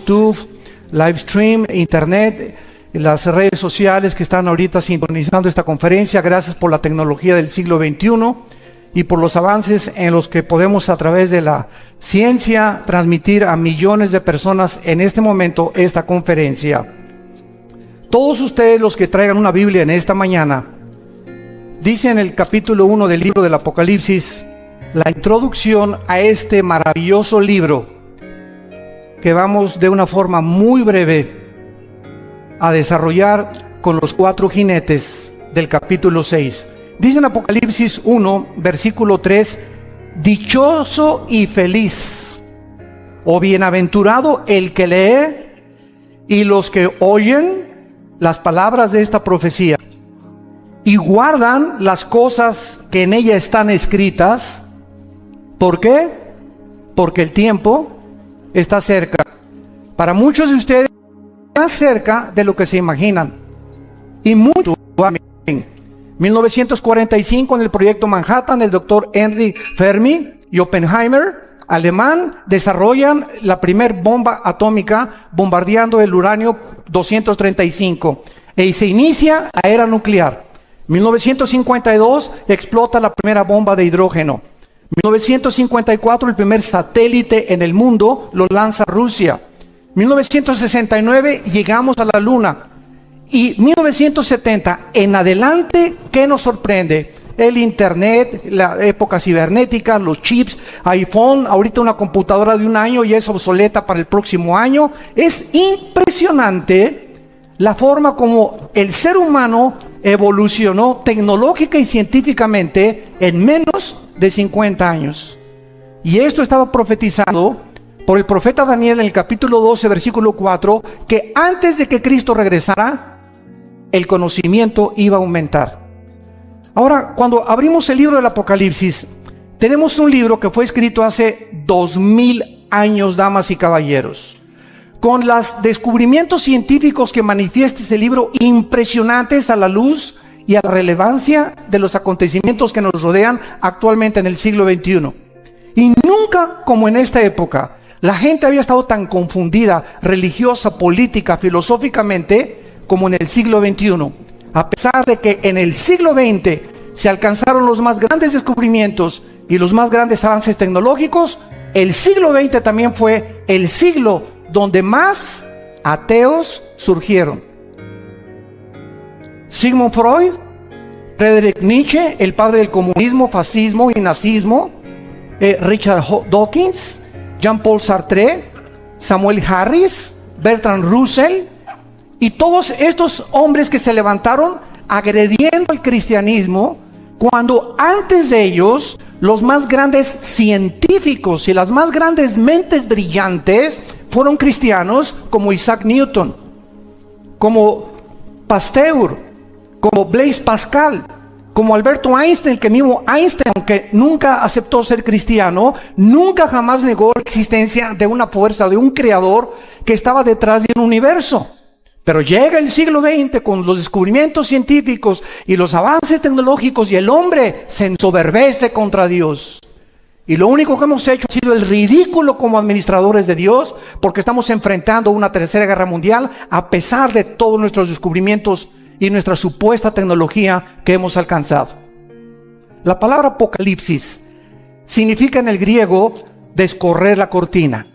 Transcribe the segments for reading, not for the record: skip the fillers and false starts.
YouTube, live stream, internet, las redes sociales que están ahorita sintonizando esta conferencia. Gracias por la tecnología del siglo XXI y por los avances en los que podemos a través de la ciencia transmitir a millones de personas en este momento esta conferencia. Todos ustedes los que traigan una Biblia en esta mañana, dice en el capítulo 1 del libro del Apocalipsis, la introducción a este maravilloso libro, que vamos de una forma muy breve a desarrollar con los 4 jinetes del capítulo 6. Dice en Apocalipsis 1, versículo 3, dichoso y feliz, o bienaventurado el que lee y los que oyen las palabras de esta profecía y guardan las cosas que en ella están escritas. ¿Por qué? Porque el tiempo está cerca. Para muchos de ustedes, más cerca de lo que se imaginan. Y mucho. 1945, en el proyecto Manhattan, el doctor Henry Fermi y Oppenheimer, alemán, desarrollan la primer bomba atómica bombardeando el uranio 235 y se inicia la era nuclear. 1952 explota la primera bomba de hidrógeno. 1954 el primer satélite en el mundo lo lanza Rusia. 1969 llegamos a la Luna. Y 1970 en adelante, ¿qué nos sorprende? El internet, la época cibernética, los chips, iPhone, ahorita una computadora de un año y es obsoleta para el próximo año. Es impresionante la forma como el ser humano evolucionó tecnológica y científicamente en menos de 50 años. Y esto estaba profetizado por el profeta Daniel en el capítulo 12, versículo 4, que antes de que Cristo regresara, el conocimiento iba a aumentar. Ahora, cuando abrimos el libro del Apocalipsis, tenemos un libro que fue escrito hace 2000 años, damas y caballeros, con los descubrimientos científicos que manifiesta este libro impresionantes a la luz y a la relevancia de los acontecimientos que nos rodean actualmente en el siglo XXI. Y nunca como en esta época, la gente había estado tan confundida, religiosa, política, filosóficamente, como en el siglo XXI. A pesar de que en el siglo XX se alcanzaron los más grandes descubrimientos y los más grandes avances tecnológicos, el siglo XX también fue el siglo donde más ateos surgieron. Sigmund Freud, Friedrich Nietzsche, el padre del comunismo, fascismo y nazismo, Richard Dawkins, Jean-Paul Sartre, Samuel Harris, Bertrand Russell, y todos estos hombres que se levantaron agrediendo el cristianismo, cuando antes de ellos los más grandes científicos y las más grandes mentes brillantes fueron cristianos, como Isaac Newton, como Pasteur, como Blaise Pascal, como Alberto Einstein, que mismo Einstein, aunque nunca aceptó ser cristiano, nunca jamás negó la existencia de una fuerza, de un creador que estaba detrás del universo. Pero llega el siglo XX con los descubrimientos científicos y los avances tecnológicos y el hombre se ensoberbece contra Dios. Y lo único que hemos hecho ha sido el ridículo como administradores de Dios, porque estamos enfrentando una tercera guerra mundial a pesar de todos nuestros descubrimientos y nuestra supuesta tecnología que hemos alcanzado. La palabra Apocalipsis significa en el griego descorrer la cortina.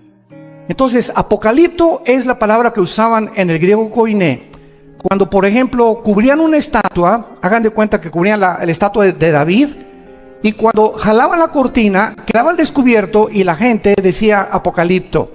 Entonces, apocalipto es la palabra que usaban en el griego koiné. Cuando, por ejemplo, cubrían una estatua, hagan de cuenta que cubrían la estatua de David, y cuando jalaban la cortina, quedaba al descubierto y la gente decía apocalipto.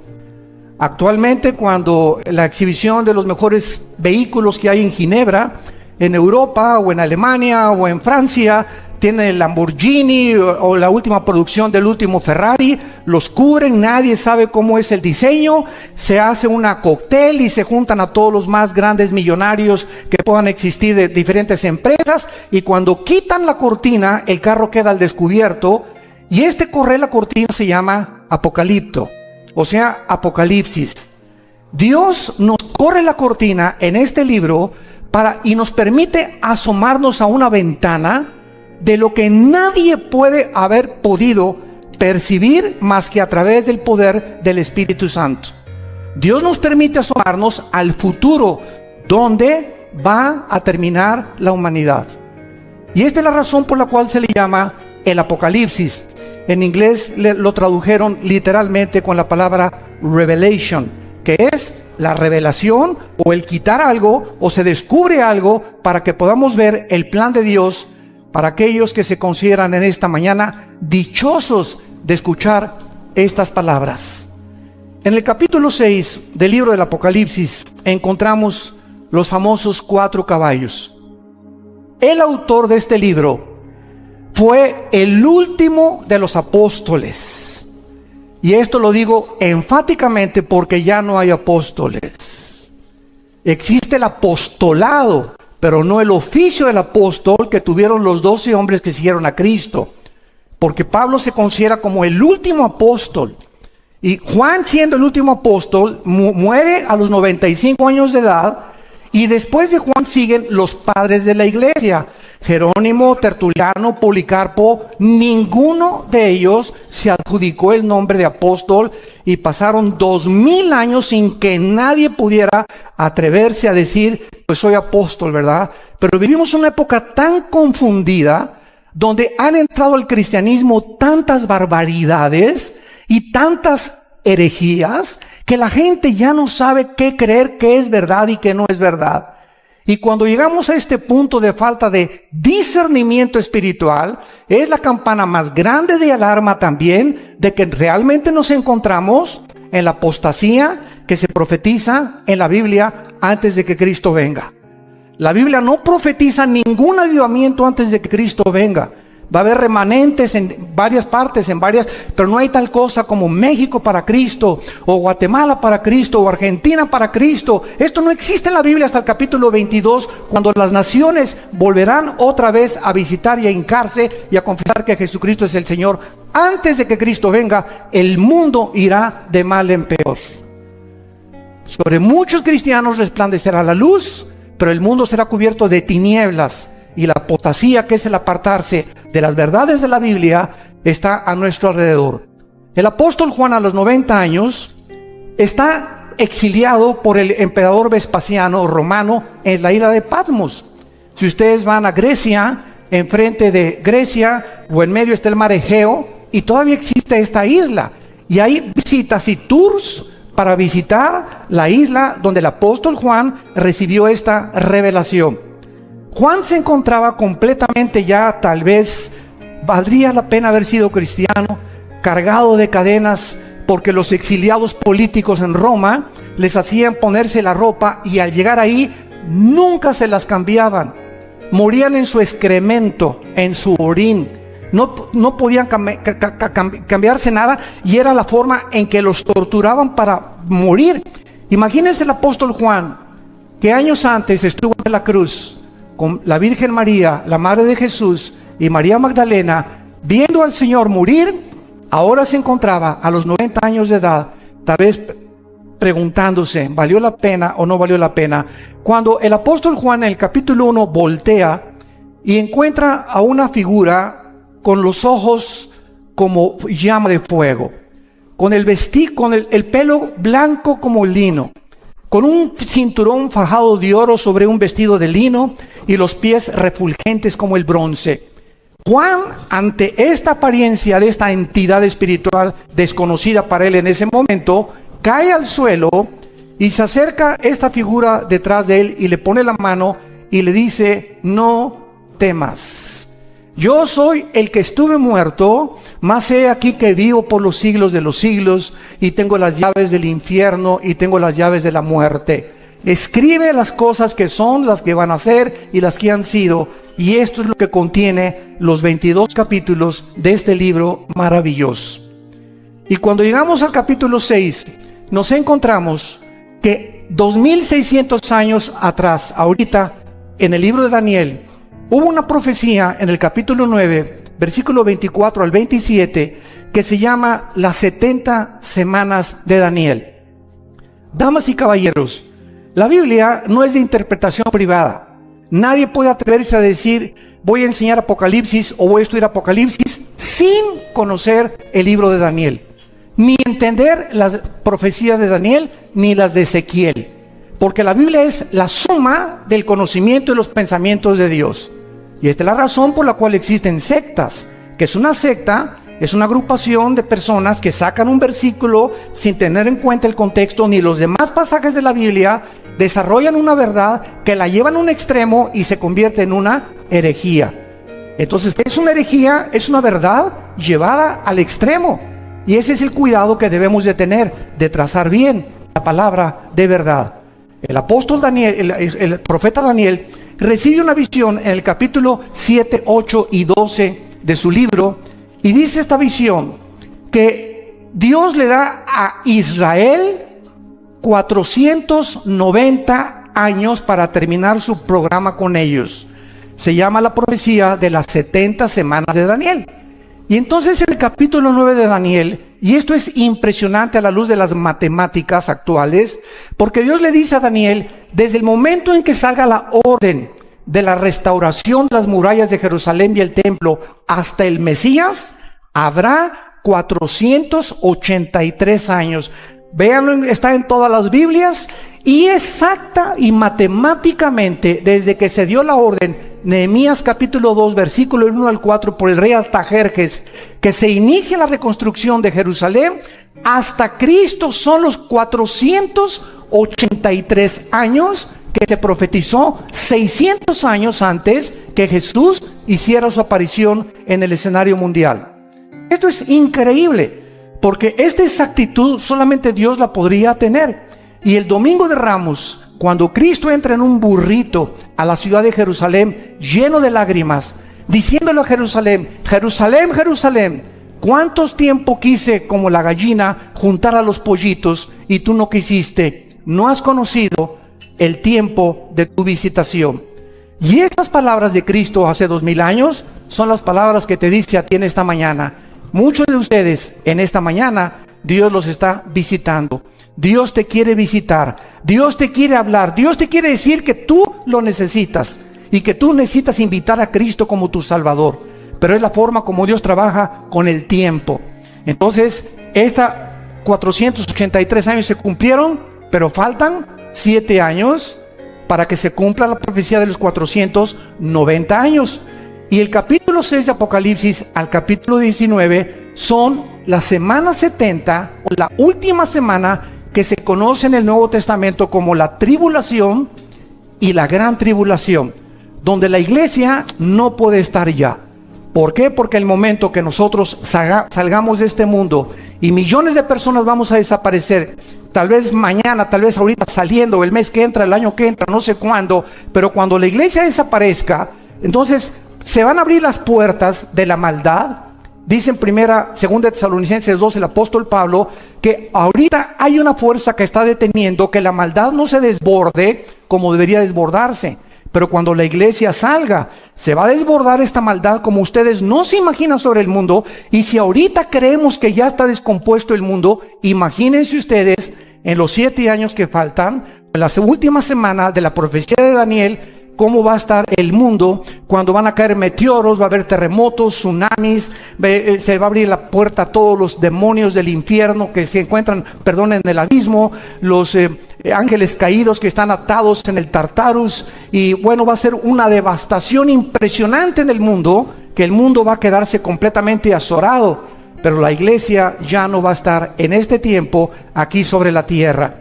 Actualmente, cuando la exhibición de los mejores vehículos que hay en Ginebra, en Europa o en Alemania o en Francia, tiene el Lamborghini o la última producción del último Ferrari, los cubren, nadie sabe cómo es el diseño, se hace una cóctel y se juntan a todos los más grandes millonarios que puedan existir de diferentes empresas, y cuando quitan la cortina, el carro queda al descubierto, y correr la cortina se llama apocalipto, o sea, apocalipsis. Dios nos corre la cortina en este libro y nos permite asomarnos a una ventana de lo que nadie puede haber podido percibir más que a través del poder del Espíritu Santo. Dios nos permite asomarnos al futuro, donde va a terminar la humanidad. Y esta es la razón por la cual se le llama el Apocalipsis. En inglés lo tradujeron literalmente con la palabra revelation, que es la revelación o el quitar algo o se descubre algo para que podamos ver el plan de Dios para aquellos que se consideran en esta mañana dichosos de escuchar estas palabras. En el capítulo 6 del libro del Apocalipsis encontramos los famosos 4 caballos. El autor de este libro fue el último de los apóstoles. Y esto lo digo enfáticamente porque ya no hay apóstoles. Existe el apostolado, pero no el oficio del apóstol que tuvieron los 12 hombres que siguieron a Cristo. Porque Pablo se considera como el último apóstol. Y Juan, siendo el último apóstol, muere a los 95 años de edad. Y después de Juan siguen los padres de la iglesia. Jerónimo, Tertuliano, Policarpo, ninguno de ellos se adjudicó el nombre de apóstol y pasaron 2000 años sin que nadie pudiera atreverse a decir, pues soy apóstol, ¿verdad? Pero vivimos una época tan confundida donde han entrado al cristianismo tantas barbaridades y tantas herejías que la gente ya no sabe qué creer, qué es verdad y qué no es verdad. Y cuando llegamos a este punto de falta de discernimiento espiritual, es la campana más grande de alarma también de que realmente nos encontramos en la apostasía que se profetiza en la Biblia antes de que Cristo venga. La Biblia no profetiza ningún avivamiento antes de que Cristo venga. Va a haber remanentes en varias partes, pero no hay tal cosa como México para Cristo, o Guatemala para Cristo, o Argentina para Cristo. Esto no existe en la Biblia hasta el capítulo 22, cuando las naciones volverán otra vez a visitar y a hincarse y a confesar que Jesucristo es el Señor. Antes de que Cristo venga, el mundo irá de mal en peor. Sobre muchos cristianos resplandecerá la luz, pero el mundo será cubierto de tinieblas. Y la apostasía, que es el apartarse de las verdades de la Biblia, está a nuestro alrededor. El apóstol Juan, a los 90 años, está exiliado por el emperador Vespasiano romano en la isla de Patmos. Si ustedes van a Grecia, enfrente de Grecia o en medio está el mar Egeo, y todavía existe esta isla. Y hay visitas y tours para visitar la isla donde el apóstol Juan recibió esta revelación. Juan se encontraba completamente ya, tal vez valdría la pena haber sido cristiano, cargado de cadenas, porque los exiliados políticos en Roma les hacían ponerse la ropa y al llegar ahí nunca se las cambiaban. Morían en su excremento, en su orín. No podían cambiarse nada y era la forma en que los torturaban para morir. Imagínense el apóstol Juan, que años antes estuvo en la cruz con la Virgen María, la Madre de Jesús y María Magdalena, viendo al Señor morir. Ahora se encontraba a los 90 años de edad, tal vez preguntándose, ¿valió la pena o no valió la pena? Cuando el apóstol Juan en el capítulo 1 voltea y encuentra a una figura con los ojos como llama de fuego, con el pelo blanco como lino, con un cinturón fajado de oro sobre un vestido de lino y los pies refulgentes como el bronce. Juan, ante esta apariencia de esta entidad espiritual desconocida para él en ese momento, cae al suelo y se acerca esta figura detrás de él y le pone la mano y le dice: no temas. Yo soy el que estuve muerto, mas he aquí que vivo por los siglos de los siglos, y tengo las llaves del infierno y tengo las llaves de la muerte. Escribe las cosas que son, las que van a ser y las que han sido. Y esto es lo que contiene los 22 capítulos de este libro maravilloso. Y cuando llegamos al capítulo 6, nos encontramos que 2600 años atrás, ahorita, en el libro de Daniel, hubo una profecía en el capítulo 9, versículo 24 al 27, que se llama las 70 semanas de Daniel. Damas y caballeros, la Biblia no es de interpretación privada. Nadie puede atreverse a decir: voy a enseñar Apocalipsis o voy a estudiar Apocalipsis sin conocer el libro de Daniel. ni entender las profecías de Daniel, ni las de Ezequiel. Porque la Biblia es la suma del conocimiento y los pensamientos de Dios. Y esta es la razón por la cual existen sectas. Que es una secta, es una agrupación de personas que sacan un versículo sin tener en cuenta el contexto ni los demás pasajes de la Biblia, desarrollan una verdad que la llevan a un extremo y se convierte en una herejía. Entonces es una herejía, es una verdad llevada al extremo. Y ese es el cuidado que debemos de tener, de trazar bien la palabra de verdad. El apóstol Daniel, el profeta Daniel, recibe una visión en el capítulo 7, 8 y 12 de su libro, y dice esta visión que Dios le da a Israel 490 años para terminar su programa con ellos. Se llama la profecía de las 70 semanas de Daniel. Y entonces en el capítulo 9 de Daniel, y esto es impresionante a la luz de las matemáticas actuales, porque Dios le dice a Daniel, desde el momento en que salga la orden de la restauración de las murallas de Jerusalén y el templo hasta el Mesías, habrá 483 años. Véanlo, está en todas las Biblias, y exacta y matemáticamente, desde que se dio la orden, Nehemías capítulo 2, versículo 1 al 4, por el rey Artajerjes, que se inicia la reconstrucción de Jerusalén, hasta Cristo son los 483 años que se profetizó 600 años antes que Jesús hiciera su aparición en el escenario mundial. Esto es increíble, porque esta exactitud solamente Dios la podría tener. Y el domingo de Ramos, cuando Cristo entra en un burrito a la ciudad de Jerusalén, lleno de lágrimas, diciéndole a Jerusalén, Jerusalén, Jerusalén, ¿cuántos tiempo quise como la gallina juntar a los pollitos y tú no quisiste? No has conocido el tiempo de tu visitación. Y estas palabras de Cristo hace 2000 años son las palabras que te dice a ti en esta mañana. Muchos de ustedes en esta mañana Dios los está visitando. Dios te quiere visitar, Dios te quiere hablar, Dios te quiere decir que tú lo necesitas y que tú necesitas invitar a Cristo como tu Salvador. Pero es la forma como Dios trabaja con el tiempo. Entonces, 483 años se cumplieron, pero faltan 7 años para que se cumpla la profecía de los 490 años. Y el capítulo 6 de Apocalipsis al capítulo 19 son la semana 70, o la última semana que se conoce en el Nuevo Testamento como la tribulación y la gran tribulación, donde la iglesia no puede estar ya. ¿Por qué? Porque el momento que nosotros salgamos de este mundo y millones de personas vamos a desaparecer, tal vez mañana, tal vez ahorita saliendo, el mes que entra, el año que entra, no sé cuándo, pero cuando la iglesia desaparezca, entonces se van a abrir las puertas de la maldad. Dice en segunda Tesalonicenses 2 el apóstol Pablo que ahorita hay una fuerza que está deteniendo que la maldad no se desborde como debería desbordarse. Pero cuando la iglesia salga, se va a desbordar esta maldad como ustedes no se imaginan sobre el mundo. Y si ahorita creemos que ya está descompuesto el mundo, imagínense ustedes en los 7 años que faltan, en la última semana de la profecía de Daniel, cómo va a estar el mundo cuando van a caer meteoros, va a haber terremotos, tsunamis, se va a abrir la puerta a todos los demonios del infierno que se encuentran, en el abismo, los ángeles caídos que están atados en el Tartarus, y bueno, va a ser una devastación impresionante en el mundo, que el mundo va a quedarse completamente azorado, pero la iglesia ya no va a estar en este tiempo aquí sobre la tierra.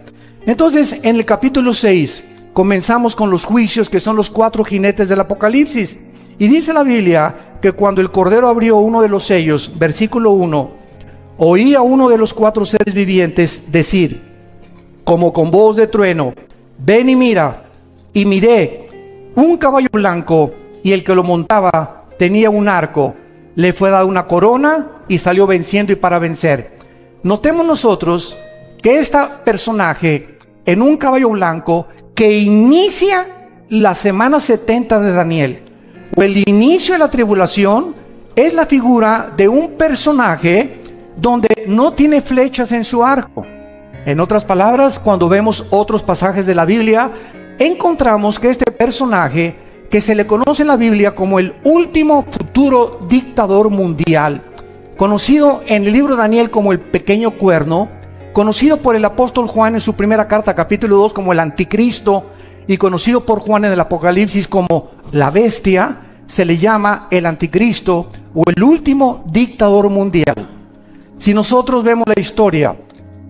Entonces, en el capítulo 6, comenzamos con los juicios, que son los 4 jinetes del Apocalipsis. Y dice la Biblia que cuando el Cordero abrió uno de los sellos, versículo 1, oí a uno de los 4 seres vivientes decir, como con voz de trueno, ven y mira. Y miré un caballo blanco, y el que lo montaba tenía un arco. Le fue dada una corona y salió venciendo y para vencer. Notemos nosotros que este personaje en un caballo blanco que inicia la semana 70 de Daniel, o el inicio de la tribulación, es la figura de un personaje donde no tiene flechas en su arco. En otras palabras, cuando vemos otros pasajes de la Biblia, encontramos que este personaje, que se le conoce en la Biblia como el último futuro dictador mundial, conocido en el libro de Daniel como el pequeño cuerno, conocido por el apóstol Juan en su primera carta, capítulo 2, como el anticristo, y conocido por Juan en el Apocalipsis como la bestia, se le llama el anticristo o el último dictador mundial. Si nosotros vemos la historia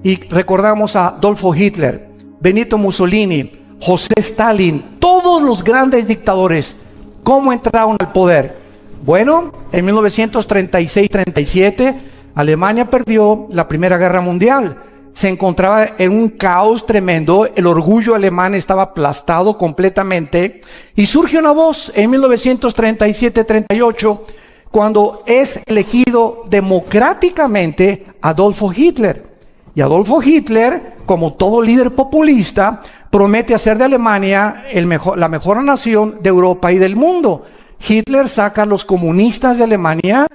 y recordamos a Adolfo Hitler, Benito Mussolini, José Stalin, todos los grandes dictadores, ¿cómo entraron al poder? Bueno, en 1936-37, Alemania perdió la Primera Guerra Mundial. Se encontraba en un caos tremendo, el orgullo alemán estaba aplastado completamente, y surge una voz en 1937-38, cuando es elegido democráticamente Adolfo Hitler. Y Adolfo Hitler, como todo líder populista, promete hacer de Alemania la mejor nación de Europa y del mundo. Hitler saca a los comunistas de Alemania,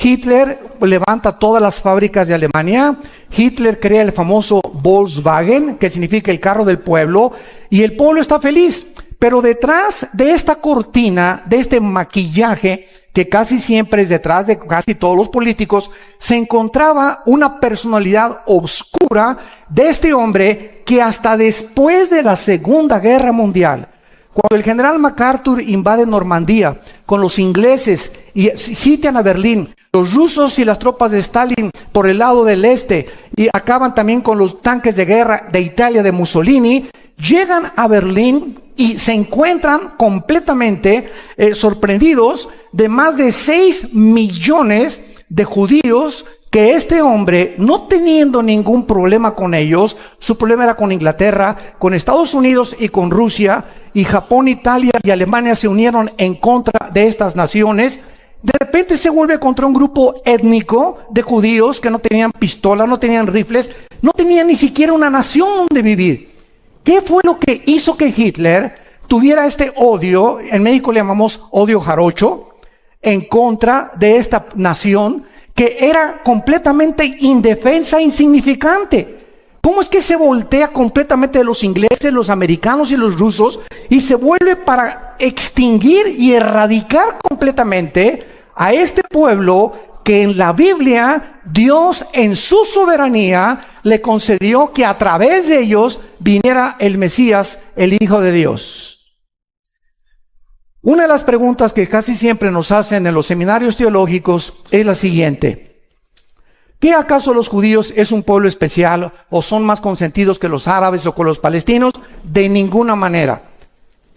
Hitler levanta todas las fábricas de Alemania, Hitler crea el famoso Volkswagen, que significa el carro del pueblo, y el pueblo está feliz. Pero detrás de esta cortina, de este maquillaje, que casi siempre es detrás de casi todos los políticos, se encontraba una personalidad oscura de este hombre que hasta después de la Segunda Guerra Mundial, cuando el general MacArthur invade Normandía con los ingleses y sitian a Berlín, los rusos y las tropas de Stalin por el lado del este, y acaban también con los tanques de guerra de Italia de Mussolini, llegan a Berlín y se encuentran completamente sorprendidos de más de 6 millones de judíos que este hombre, no teniendo ningún problema con ellos, su problema era con Inglaterra, con Estados Unidos y con Rusia, y Japón, Italia y Alemania se unieron en contra de estas naciones. De repente se vuelve contra un grupo étnico de judíos que no tenían pistola, no tenían rifles, no tenían ni siquiera una nación donde vivir. ¿Qué fue lo que hizo que Hitler tuviera este odio, en México le llamamos odio jarocho, en contra de esta nación que era completamente indefensa e insignificante? ¿Cómo es que se voltea completamente de los ingleses, los americanos y los rusos y se vuelve para extinguir y erradicar completamente a este pueblo que en la Biblia Dios en su soberanía le concedió que a través de ellos viniera el Mesías, el Hijo de Dios? Una de las preguntas que casi siempre nos hacen en los seminarios teológicos es la siguiente: ¿qué acaso los judíos es un pueblo especial o son más consentidos que los árabes o con los palestinos? De ninguna manera.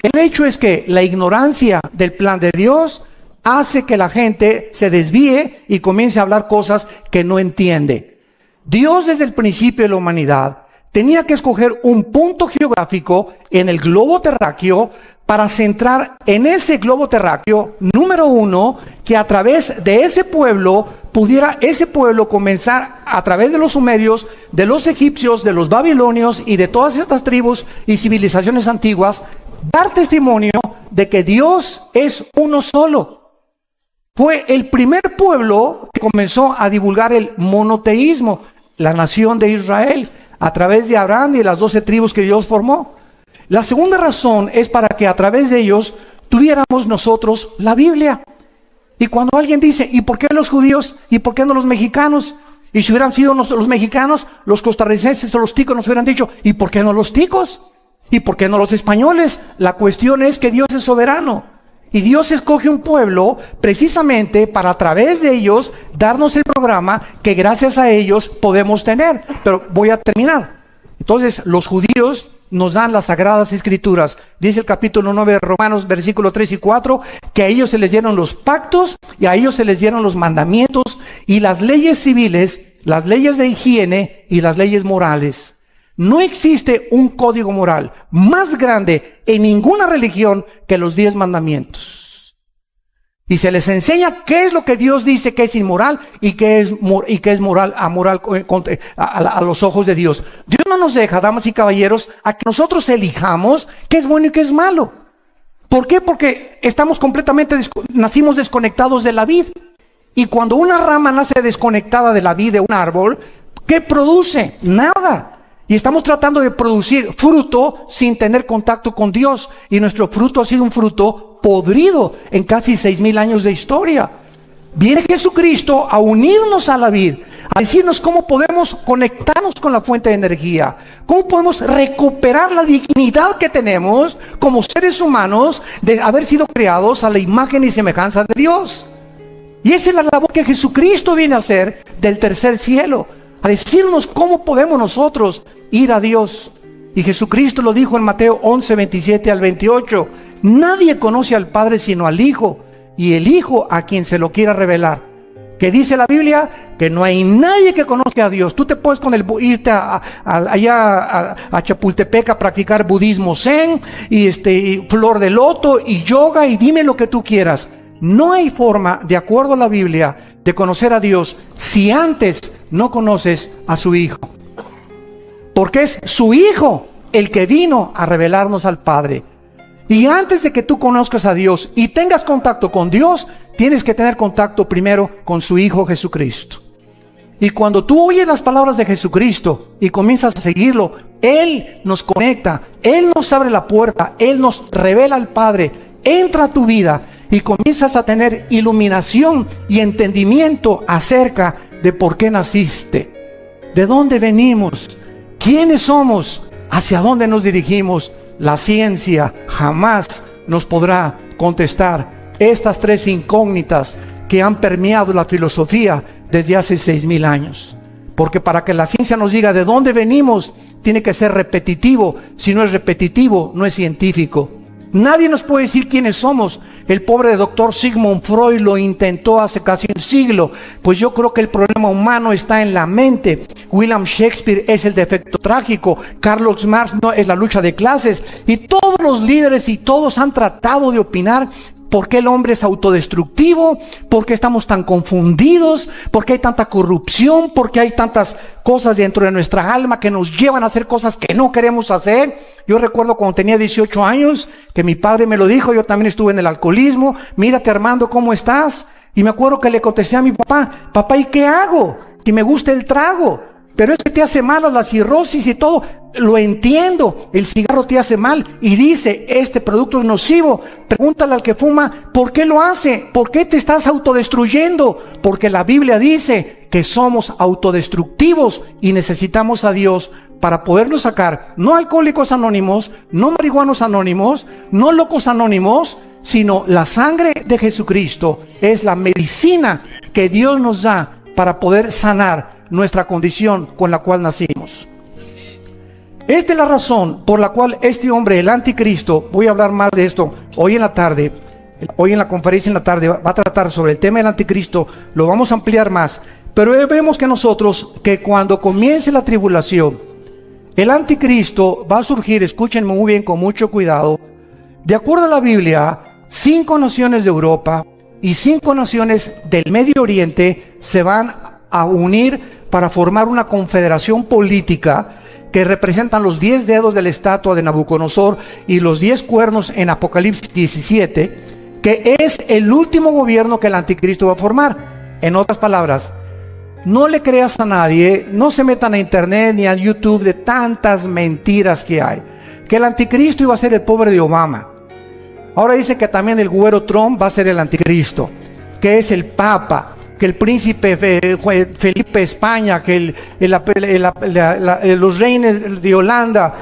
El hecho es que la ignorancia del plan de Dios hace que la gente se desvíe y comience a hablar cosas que no entiende. Dios desde el principio de la humanidad tenía que escoger un punto geográfico en el globo terráqueo para centrar en ese globo terráqueo, número uno, que a través de ese pueblo pudiera ese pueblo comenzar a través de los sumerios, de los egipcios, de los babilonios y de todas estas tribus y civilizaciones antiguas, dar testimonio de que Dios es uno solo. Fue el primer pueblo que comenzó a divulgar el monoteísmo, la nación de Israel, a través de Abraham y de las 12 tribus que Dios formó. La segunda razón es para que a través de ellos tuviéramos nosotros la Biblia. Y cuando alguien dice, ¿y por qué los judíos? ¿Y por qué no los mexicanos? Y si hubieran sido los mexicanos, los costarricenses o los ticos nos hubieran dicho, ¿y por qué no los ticos? ¿Y por qué no los españoles? La cuestión es que Dios es soberano. Y Dios escoge un pueblo precisamente para a través de ellos darnos el programa que gracias a ellos podemos tener. Pero voy a terminar. Entonces, los judíos nos dan las sagradas escrituras. Dice el capítulo 9 de Romanos, versículo 3 y 4, que a ellos se les dieron los pactos y a ellos se les dieron los mandamientos y las leyes civiles, las leyes de higiene y las leyes morales. No existe un código moral más grande en ninguna religión que los 10 mandamientos. Y se les enseña qué es lo que Dios dice que es inmoral y qué es moral, amoral a los ojos de Dios. Dios no nos deja, damas y caballeros, a que nosotros elijamos qué es bueno y qué es malo. ¿Por qué? Porque estamos nacimos desconectados de la vid. Y cuando una rama nace desconectada de la vid de un árbol, ¿qué produce? Nada. Y estamos tratando de producir fruto sin tener contacto con Dios. Y nuestro fruto ha sido un fruto podrido en casi 6,000 años de historia. Viene Jesucristo a unirnos a la vid, a decirnos cómo podemos conectarnos con la fuente de energía, cómo podemos recuperar la dignidad que tenemos como seres humanos de haber sido creados a la imagen y semejanza de Dios. Y esa es la labor que Jesucristo viene a hacer del tercer cielo, a decirnos cómo podemos nosotros ir a Dios. Y Jesucristo lo dijo en Mateo 11, 27 al 28. Nadie conoce al Padre sino al Hijo, y el Hijo a quien se lo quiera revelar. Que dice la Biblia que no hay nadie que conozca a Dios. Tú te puedes irte allá a Chapultepec a practicar budismo zen y flor de loto y yoga y dime lo que tú quieras. No hay forma, de acuerdo a la Biblia, de conocer a Dios si antes no conoces a su Hijo. Porque es su Hijo el que vino a revelarnos al Padre. Y antes de que tú conozcas a Dios y tengas contacto con Dios, tienes que tener contacto primero con su Hijo Jesucristo. Y cuando tú oyes las palabras de Jesucristo y comienzas a seguirlo, Él nos conecta, Él nos abre la puerta, Él nos revela al Padre, entra a tu vida y comienzas a tener iluminación y entendimiento acerca de por qué naciste, de dónde venimos, quiénes somos, hacia dónde nos dirigimos. La ciencia jamás nos podrá contestar estas tres incógnitas que han permeado la filosofía desde hace 6,000 años. Porque para que la ciencia nos diga de dónde venimos, tiene que ser repetitivo. Si no es repetitivo, no es científico. Nadie nos puede decir quiénes somos. El pobre doctor Sigmund Freud lo intentó hace casi un siglo. Pues yo creo que el problema humano está en la mente. William Shakespeare es el defecto trágico. Karl Marx no es la lucha de clases. Y todos los líderes y todos han tratado de opinar por qué el hombre es autodestructivo, por qué estamos tan confundidos, por qué hay tanta corrupción, por qué hay tantas cosas dentro de nuestra alma que nos llevan a hacer cosas que no queremos hacer. Yo recuerdo cuando tenía 18 años que mi padre me lo dijo, yo también estuve en el alcoholismo. Mírate, Armando, ¿cómo estás? Y me acuerdo que le contesté a mi papá, papá, ¿y qué hago? Que me gusta el trago, pero es que te hace mal la cirrosis y todo. Lo entiendo, el cigarro te hace mal y dice, este producto es nocivo. Pregúntale al que fuma, ¿por qué lo hace? ¿Por qué te estás autodestruyendo? Porque la Biblia dice que somos autodestructivos y necesitamos a Dios para podernos sacar, no alcohólicos anónimos, no marihuanos anónimos, no locos anónimos, sino la sangre de Jesucristo es la medicina que Dios nos da para poder sanar nuestra condición con la cual nacimos. Esta es la razón por la cual este hombre, el anticristo, voy a hablar más de esto hoy en la tarde, hoy en la conferencia en la tarde va a tratar sobre el tema del anticristo, lo vamos a ampliar más, pero vemos que nosotros, que cuando comience la tribulación, el anticristo va a surgir, escúchenme muy bien con mucho cuidado, de acuerdo a la Biblia, 5 naciones de Europa y 5 naciones del Medio Oriente se van a unir para formar una confederación política que representan los 10 dedos de la estatua de Nabucodonosor y los 10 cuernos en Apocalipsis 17, que es el último gobierno que el anticristo va a formar. En otras palabras, no le creas a nadie, no se metan a internet ni a YouTube de tantas mentiras que hay. Que el anticristo iba a ser el pobre de Obama. Ahora dice que también el güero Trump va a ser el anticristo, que es el papa, que el príncipe Felipe de España, que los reyes de Holanda,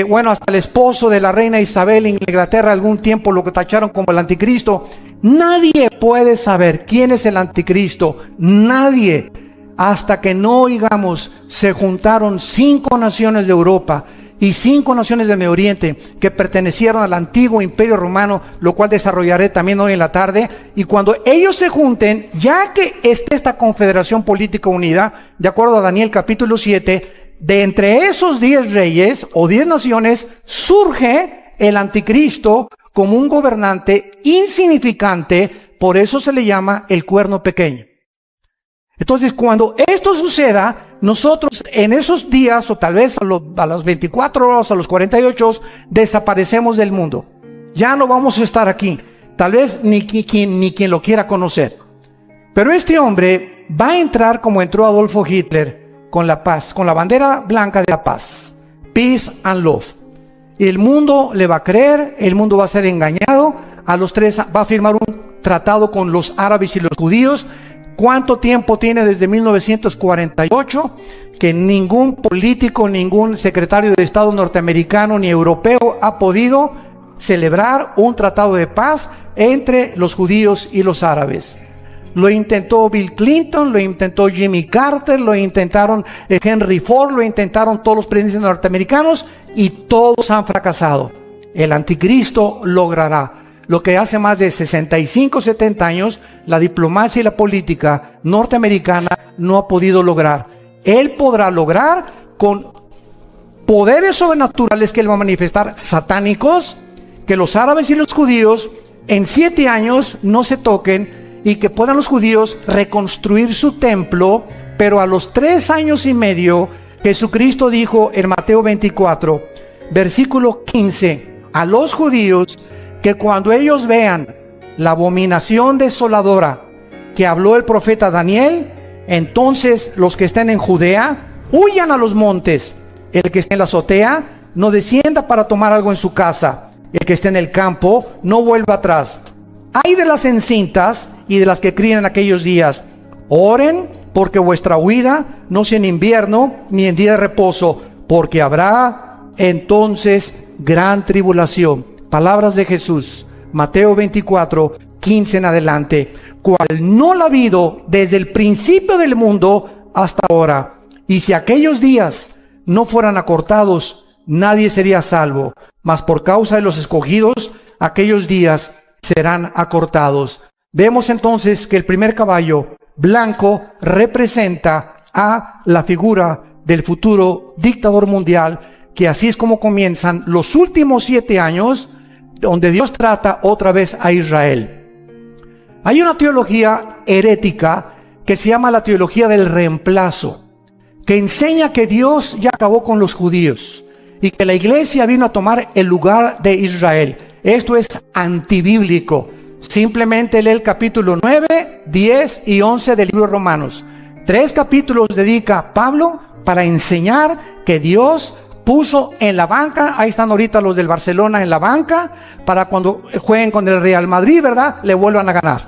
bueno, hasta el esposo de la reina Isabel en Inglaterra algún tiempo lo que tacharon como el anticristo. Nadie puede saber quién es el anticristo, nadie, hasta que no oigamos, se juntaron 5 naciones de Europa y 5 naciones del Medio Oriente que pertenecieron al antiguo imperio romano, lo cual desarrollaré también hoy en la tarde. Y cuando ellos se junten, ya que esté esta confederación política unida, de acuerdo a Daniel capítulo 7, de entre esos 10 reyes o 10 naciones surge el anticristo como un gobernante insignificante, por eso se le llama el cuerno pequeño. Entonces, cuando esto suceda, nosotros en esos días, o tal vez a las 24 horas, a los 48, desaparecemos del mundo. Ya no vamos a estar aquí. Tal vez ni quien lo quiera conocer. Pero este hombre va a entrar como entró Adolfo Hitler, con la paz, con la bandera blanca de la paz. Peace and love. Y el mundo le va a creer, el mundo va a ser engañado. A los 3 va a firmar un tratado con los árabes y los judíos, ¿Cuánto tiempo tiene desde 1948 que ningún político, ningún secretario de Estado norteamericano ni europeo ha podido celebrar un tratado de paz entre los judíos y los árabes? Lo intentó Bill Clinton, lo intentó Jimmy Carter, lo intentaron Henry Ford, lo intentaron todos los presidentes norteamericanos y todos han fracasado. El anticristo logrará lo que hace más de 65, 70 años la diplomacia y la política norteamericana no ha podido lograr. Él podrá lograr con poderes sobrenaturales que él va a manifestar, satánicos, que los árabes y los judíos en 7 años no se toquen y que puedan los judíos reconstruir su templo, pero a los 3 años y medio, Jesucristo dijo en Mateo 24, versículo 15, a los judíos que cuando ellos vean la abominación desoladora que habló el profeta Daniel, entonces los que estén en Judea huyan a los montes. El que esté en la azotea no descienda para tomar algo en su casa. El que esté en el campo no vuelva atrás. Ay de las encintas y de las que crían en aquellos días. Oren porque vuestra huida no sea en invierno ni en día de reposo, porque habrá entonces gran tribulación. Palabras de Jesús, Mateo 24, 15 en adelante, cual no la ha habido desde el principio del mundo hasta ahora. Y si aquellos días no fueran acortados, nadie sería salvo, mas por causa de los escogidos, aquellos días serán acortados. Vemos entonces que el primer caballo blanco representa a la figura del futuro dictador mundial, que así es como comienzan los últimos 7 años, donde Dios trata otra vez a Israel. Hay una teología herética que se llama la teología del reemplazo, que enseña que Dios ya acabó con los judíos y que la iglesia vino a tomar el lugar de Israel. Esto es antibíblico. Simplemente lee el capítulo 9, 10 y 11 del libro de Romanos. 3 capítulos dedica Pablo para enseñar que Dios puso en la banca, ahí están ahorita los del Barcelona en la banca, para cuando jueguen con el Real Madrid, ¿verdad?, le vuelvan a ganar.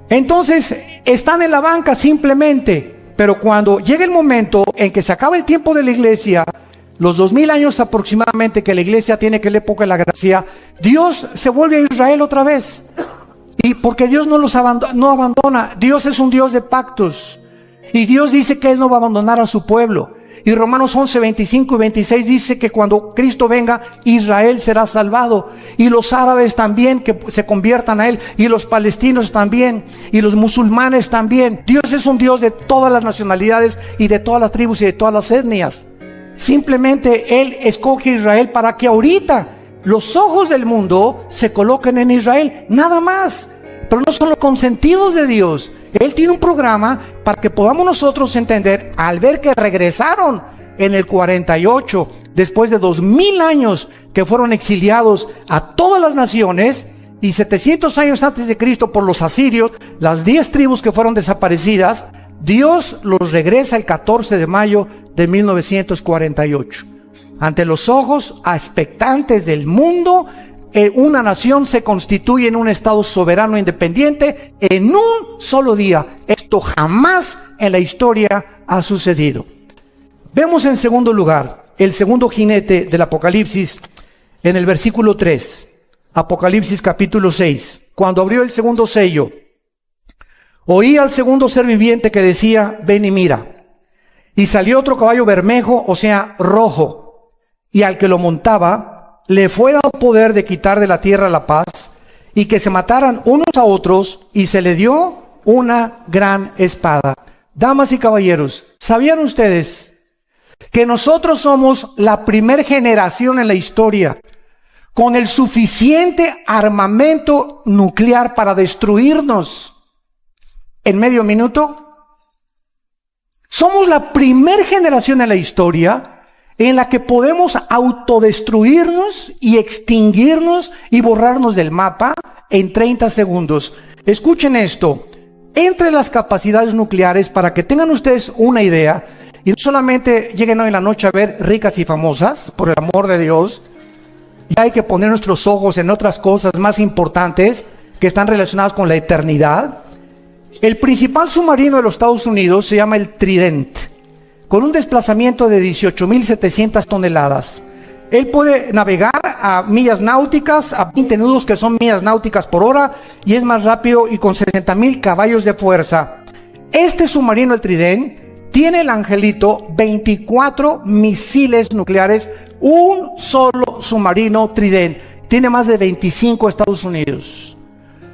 Entonces, están en la banca simplemente, pero cuando llega el momento en que se acaba el tiempo de la iglesia, los 2000 años aproximadamente que la iglesia tiene, que es la época de la gracia, Dios se vuelve a Israel otra vez. Y porque Dios no los abandona, Dios es un Dios de pactos. Y Dios dice que Él no va a abandonar a su pueblo. Y Romanos 11, 25 y 26 dice que cuando Cristo venga, Israel será salvado. Y los árabes también que se conviertan a Él. Y los palestinos también. Y los musulmanes también. Dios es un Dios de todas las nacionalidades y de todas las tribus y de todas las etnias. Simplemente Él escoge a Israel para que ahorita los ojos del mundo se coloquen en Israel. Nada más. Pero no son los consentidos de Dios. Él tiene un programa para que podamos nosotros entender, al ver que regresaron en el 48, después de 2000 años que fueron exiliados a todas las naciones, y 700 años antes de Cristo por los asirios, las 10 tribus que fueron desaparecidas, Dios los regresa el 14 de mayo de 1948. Ante los ojos expectantes del mundo, una nación se constituye en un estado soberano independiente en un solo día. Esto jamás en la historia ha sucedido. Vemos en segundo lugar el segundo jinete del Apocalipsis en el versículo 3. Apocalipsis capítulo 6. Cuando abrió el segundo sello, oí al segundo ser viviente que decía: ven y mira. Y salió otro caballo bermejo, o sea, rojo, y al que lo montaba le fue dado poder de quitar de la tierra la paz, y que se mataran unos a otros, y se le dio una gran espada. Damas y caballeros, ¿sabían ustedes que nosotros somos la primer generación en la historia con el suficiente armamento nuclear para destruirnos en medio minuto? Somos la primer generación en la historia en la que podemos autodestruirnos y extinguirnos y borrarnos del mapa en 30 segundos. Escuchen esto. Entre las capacidades nucleares, para que tengan ustedes una idea, y no solamente lleguen hoy en la noche a ver Ricas y Famosas, por el amor de Dios, y hay que poner nuestros ojos en otras cosas más importantes. que están relacionadas con la eternidad. El principal submarino de los Estados Unidos se llama el Trident, con un desplazamiento de 18.700 toneladas. Él puede navegar a millas náuticas, a 20 nudos que son millas náuticas por hora, y es más rápido y con 60.000 caballos de fuerza. Este submarino, el Trident, tiene el angelito 24 misiles nucleares, un solo submarino Trident. Tiene más de 25 Estados Unidos.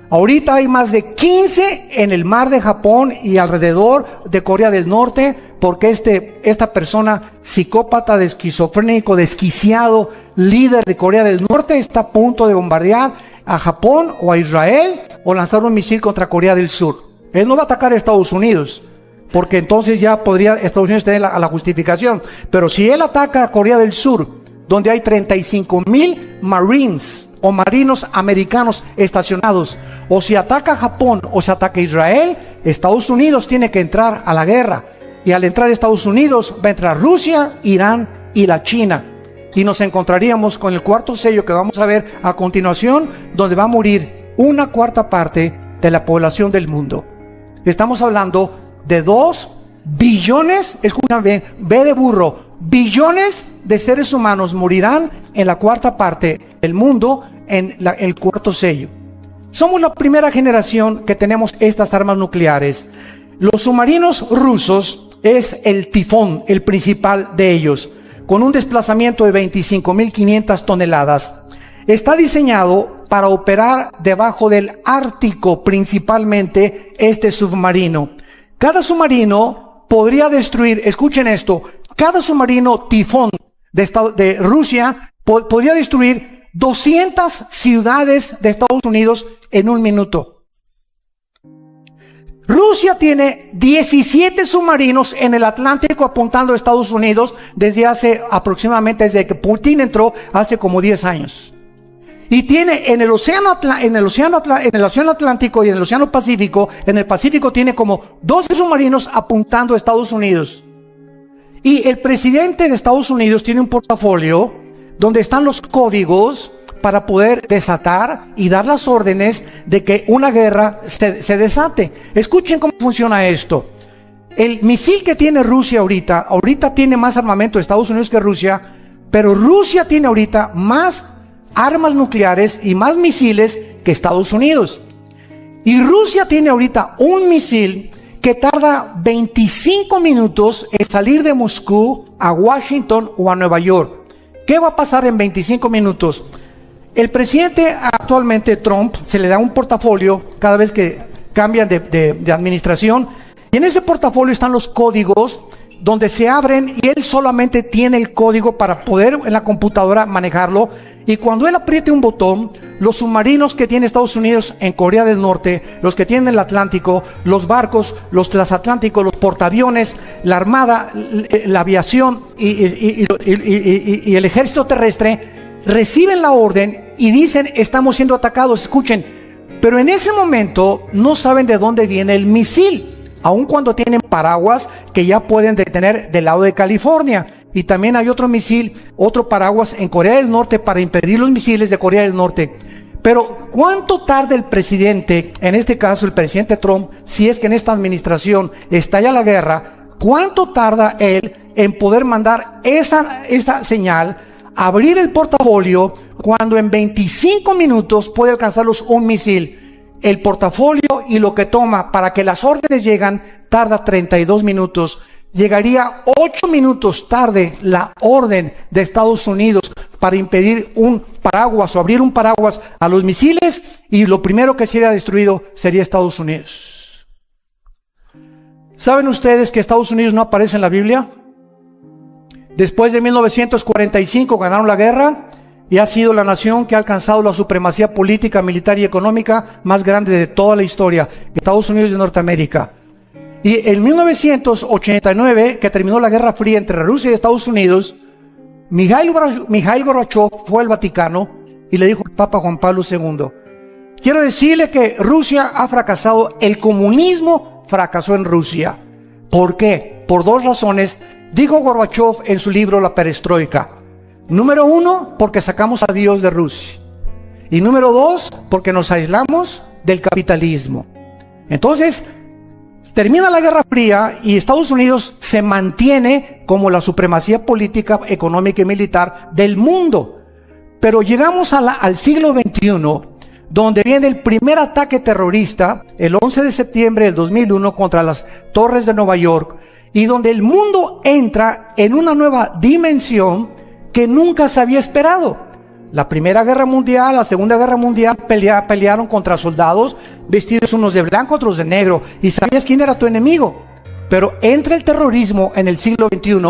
Ahorita hay más de 15 en el mar de Japón y alrededor de Corea del Norte, porque esta persona psicópata, esquizofrénico, desquiciado, líder de Corea del Norte, está a punto de bombardear a Japón o a Israel o lanzar un misil contra Corea del Sur. Él no va a atacar a Estados Unidos, porque entonces ya podría Estados Unidos tener la justificación. Pero si él ataca a Corea del Sur, donde hay 35,000 Marines o marinos americanos estacionados, o si ataca a Japón o si ataca a Israel, Estados Unidos tiene que entrar a la guerra. Y al entrar Estados Unidos va a entrar Rusia, Irán y la China. Y nos encontraríamos con el cuarto sello que vamos a ver a continuación, donde va a morir 1/4 parte de la población del mundo. Estamos hablando de 2 billones, escuchen bien, B de burro, billones de seres humanos morirán en la 1/4 parte del mundo en el cuarto sello. Somos la primera generación que tenemos estas armas nucleares. Los submarinos rusos es el Tifón, el principal de ellos, con un desplazamiento de 25.500 toneladas. Está diseñado para operar debajo del Ártico, principalmente este submarino. Cada submarino podría destruir, escuchen esto, cada submarino Tifón de Rusia podría destruir 200 ciudades de Estados Unidos en un minuto. Rusia tiene 17 submarinos en el Atlántico apuntando a Estados Unidos desde que Putin entró hace como 10 años. Y tiene en el océano Atlántico y en el océano Pacífico, en el Pacífico tiene como 12 submarinos apuntando a Estados Unidos. Y el presidente de Estados Unidos tiene un portafolio donde están los códigos para poder desatar y dar las órdenes de que una guerra se desate. Escuchen cómo funciona esto. El misil que tiene Rusia ahorita tiene más armamento de Estados Unidos que Rusia, pero Rusia tiene ahorita más armas nucleares y más misiles que Estados Unidos. Y Rusia tiene ahorita un misil que tarda 25 minutos en salir de Moscú a Washington o a Nueva York. ¿Qué va a pasar en 25 minutos? El presidente actualmente, Trump, se le da un portafolio cada vez que cambian de administración, y en ese portafolio están los códigos donde se abren y él solamente tiene el código para poder en la computadora manejarlo. Y cuando él apriete un botón, los submarinos que tiene Estados Unidos en Corea del Norte, los que tienen el Atlántico, los barcos, los transatlánticos, los portaaviones, la armada, la aviación y el ejército terrestre reciben la orden y dicen: estamos siendo atacados. Escuchen, pero en ese momento no saben de dónde viene el misil, aun cuando tienen paraguas que ya pueden detener del lado de California. Y también hay otro misil, otro paraguas en Corea del Norte para impedir los misiles de Corea del Norte. Pero ¿cuánto tarda el presidente, en este caso el presidente Trump, si es que en esta administración estalla la guerra, cuánto tarda él en poder mandar esa señal, abrir el portafolio, cuando en 25 minutos puede alcanzarlos un misil? El portafolio y lo que toma para que las órdenes lleguen tarda 32 minutos. Llegaría 8 minutos tarde la orden de Estados Unidos para impedir un paraguas o abrir un paraguas a los misiles, y lo primero que sería destruido sería Estados Unidos. ¿Saben ustedes que Estados Unidos no aparece en la Biblia? Después de 1945 ganaron la guerra y ha sido la nación que ha alcanzado la supremacía política, militar y económica más grande de toda la historia, Estados Unidos de Norteamérica. Y en 1989, que terminó la Guerra Fría entre Rusia y Estados Unidos, Mikhail Gorbachev fue al Vaticano y le dijo al Papa Juan Pablo II: quiero decirle que Rusia ha fracasado, el comunismo fracasó en Rusia. ¿Por qué? Por 2 razones, dijo Gorbachev en su libro La Perestroika. Número 1, porque sacamos a Dios de Rusia. Y número 2, porque nos aislamos del capitalismo. Entonces, termina la Guerra Fría y Estados Unidos se mantiene como la supremacía política, económica y militar del mundo. Pero llegamos al siglo XXI, donde viene el primer ataque terrorista, el 11 de septiembre del 2001, contra las torres de Nueva York, y donde el mundo entra en una nueva dimensión que nunca se había esperado. La Primera Guerra Mundial, la Segunda Guerra Mundial pelearon contra soldados vestidos unos de blanco, otros de negro, y sabías quién era tu enemigo. Pero entra el terrorismo en el siglo XXI,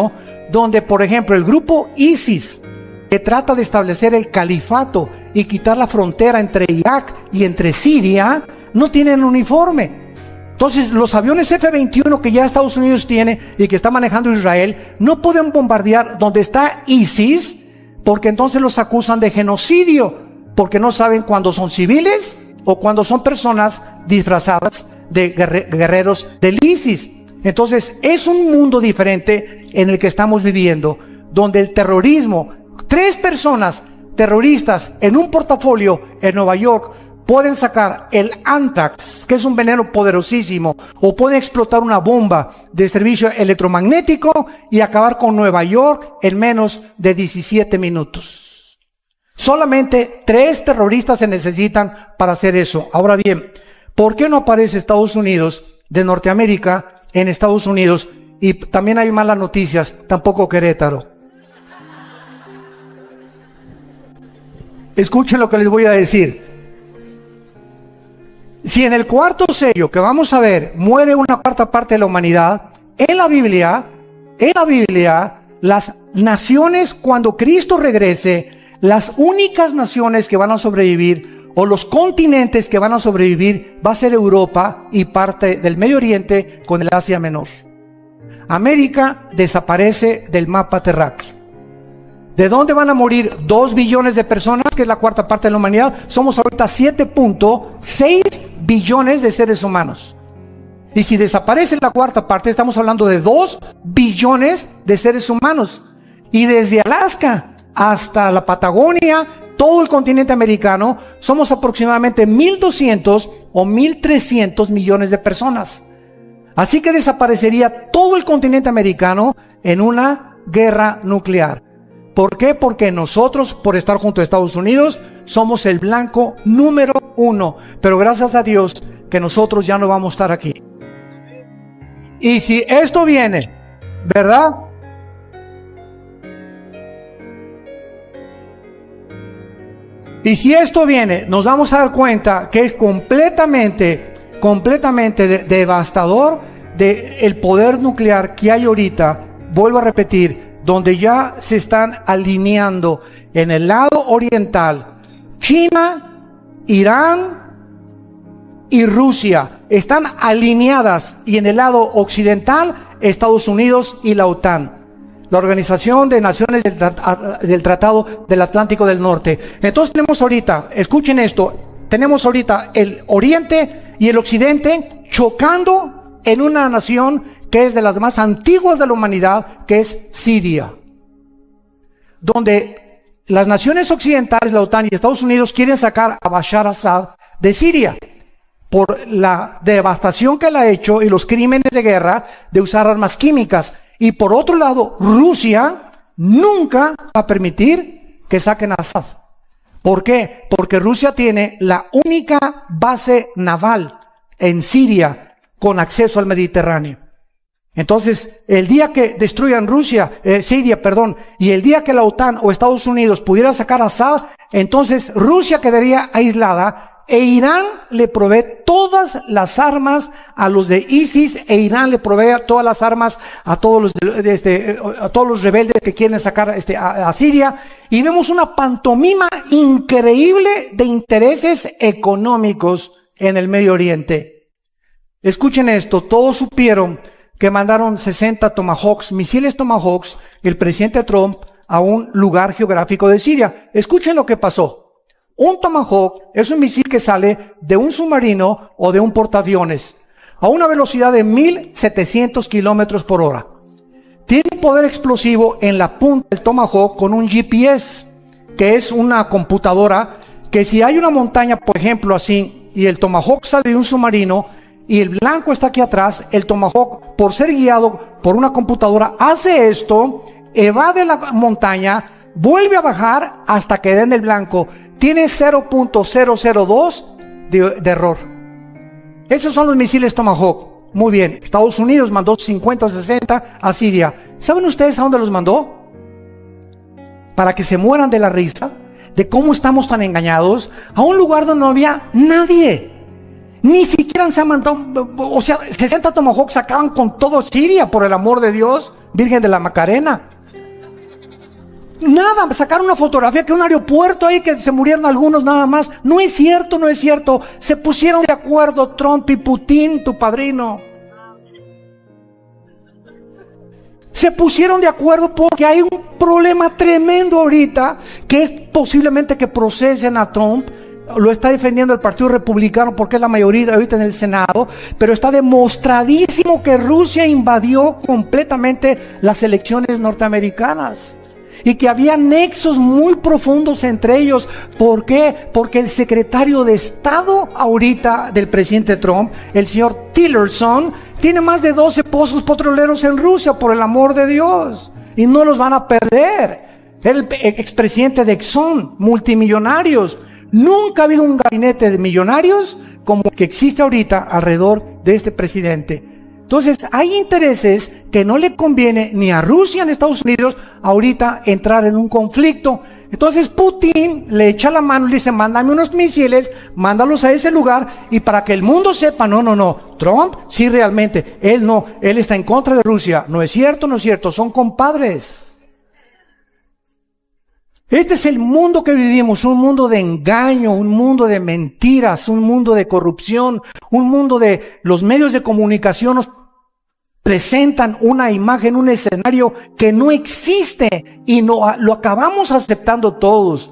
donde, por ejemplo, el grupo ISIS, que trata de establecer el califato y quitar la frontera entre Irak y entre Siria, no tienen uniforme. Entonces, los aviones F-21 que ya Estados Unidos tiene y que está manejando Israel, no pueden bombardear donde está ISIS, porque entonces los acusan de genocidio, porque no saben cuándo son civiles o cuando son personas disfrazadas de guerreros del ISIS. Entonces, es un mundo diferente en el que estamos viviendo, donde el terrorismo, 3 personas terroristas en un portafolio en Nueva York pueden sacar el Anthrax, que es un veneno poderosísimo, o pueden explotar una bomba de servicio electromagnético y acabar con Nueva York en menos de 17 minutos. Solamente 3 terroristas se necesitan para hacer eso. Ahora bien, ¿por qué no aparece Estados Unidos de Norteamérica en Estados Unidos? Y también hay malas noticias, tampoco Querétaro. Escuchen lo que les voy a decir. Si en el cuarto sello que vamos a ver muere una cuarta parte de la humanidad, en la Biblia, las naciones, cuando Cristo regrese, las únicas naciones que van a sobrevivir, o los continentes que van a sobrevivir, va a ser Europa y parte del Medio Oriente con el Asia Menor. América desaparece del mapa terráqueo. ¿De dónde van a morir 2 billones de personas, que es la cuarta parte de la humanidad? Somos ahorita 7.6 billones de seres humanos. Y si desaparece la cuarta parte, estamos hablando de 2 billones de seres humanos. Y desde Alaska hasta la Patagonia, todo el continente americano, somos aproximadamente 1.200 o 1.300 millones de personas. Así que desaparecería todo el continente americano en una guerra nuclear. ¿Por qué? Porque nosotros, por estar junto a Estados Unidos, somos el blanco número 1. Pero gracias a Dios que nosotros ya no vamos a estar aquí. Y si esto viene, ¿verdad? Y si esto viene, nos vamos a dar cuenta que es completamente devastador el poder nuclear que hay ahorita. Vuelvo a repetir, donde ya se están alineando en el lado oriental, China, Irán y Rusia están alineadas, y en el lado occidental, Estados Unidos y la OTAN, la Organización de Naciones del Tratado del Atlántico del Norte. Entonces tenemos ahorita, escuchen esto, tenemos ahorita el oriente y el occidente chocando en una nación que es de las más antiguas de la humanidad, que es Siria, donde las naciones occidentales, la OTAN y Estados Unidos, quieren sacar a Bashar Assad de Siria por la devastación que él ha hecho y los crímenes de guerra de usar armas químicas. Y por otro lado, Rusia nunca va a permitir que saquen a Assad. ¿Por qué? Porque Rusia tiene la única base naval en Siria con acceso al Mediterráneo. Entonces, el día que destruyan Siria, y el día que la OTAN o Estados Unidos pudiera sacar a Assad, entonces Rusia quedaría aislada, e Irán le provee todas las armas a los de ISIS, e Irán le provee todas las armas a todos los rebeldes que quieren sacar a Siria, y vemos una pantomima increíble de intereses económicos en el Medio Oriente. Escuchen esto, todos supieron que mandaron 60 Tomahawks, misiles Tomahawks, el presidente Trump, a un lugar geográfico de Siria. Escuchen lo que pasó. Un Tomahawk es un misil que sale de un submarino o de un portaaviones a una velocidad de 1.700 kilómetros por hora. Tiene un poder explosivo en la punta del Tomahawk con un GPS, que es una computadora que, si hay una montaña, por ejemplo, así, y el Tomahawk sale de un submarino y el blanco está aquí atrás, el Tomahawk, por ser guiado por una computadora, hace esto, evade la montaña, vuelve a bajar hasta que den el blanco. Tiene 0.002 de error. Esos son los misiles Tomahawk. Muy bien, Estados Unidos mandó 50 o 60 a Siria. ¿Saben ustedes a dónde los mandó? Para que se mueran de la risa, de cómo estamos tan engañados, a un lugar donde no había nadie. Ni siquiera se han mandado, o sea, 60 Tomahawks acaban con todo Siria, por el amor de Dios, Virgen de la Macarena. Nada, sacaron una fotografía que un aeropuerto ahí que se murieron algunos nada más. No es cierto, no es cierto. Se pusieron de acuerdo Trump y Putin, tu padrino. Se pusieron de acuerdo porque hay un problema tremendo ahorita, que es posiblemente que procesen a Trump. Lo está defendiendo el Partido Republicano porque es la mayoría ahorita en el Senado, pero está demostradísimo que Rusia invadió completamente las elecciones norteamericanas y que había nexos muy profundos entre ellos. ¿Por qué? Porque el secretario de Estado ahorita del presidente Trump, el señor Tillerson, tiene más de 12 pozos petroleros en Rusia, por el amor de Dios, y no los van a perder. El expresidente de Exxon, multimillonarios. Nunca ha habido un gabinete de millonarios como el que existe ahorita alrededor de este presidente. Entonces hay intereses que no le conviene ni a Rusia ni a Estados Unidos ahorita entrar en un conflicto. Entonces Putin le echa la mano y le dice: mándame unos misiles, mándalos a ese lugar, y para que el mundo sepa, no, Trump sí realmente, él está en contra de Rusia. No es cierto, son compadres. Este es el mundo que vivimos, un mundo de engaño, un mundo de mentiras, un mundo de corrupción, un mundo de los medios de comunicación nos presentan una imagen, un escenario que no existe y no lo acabamos aceptando todos.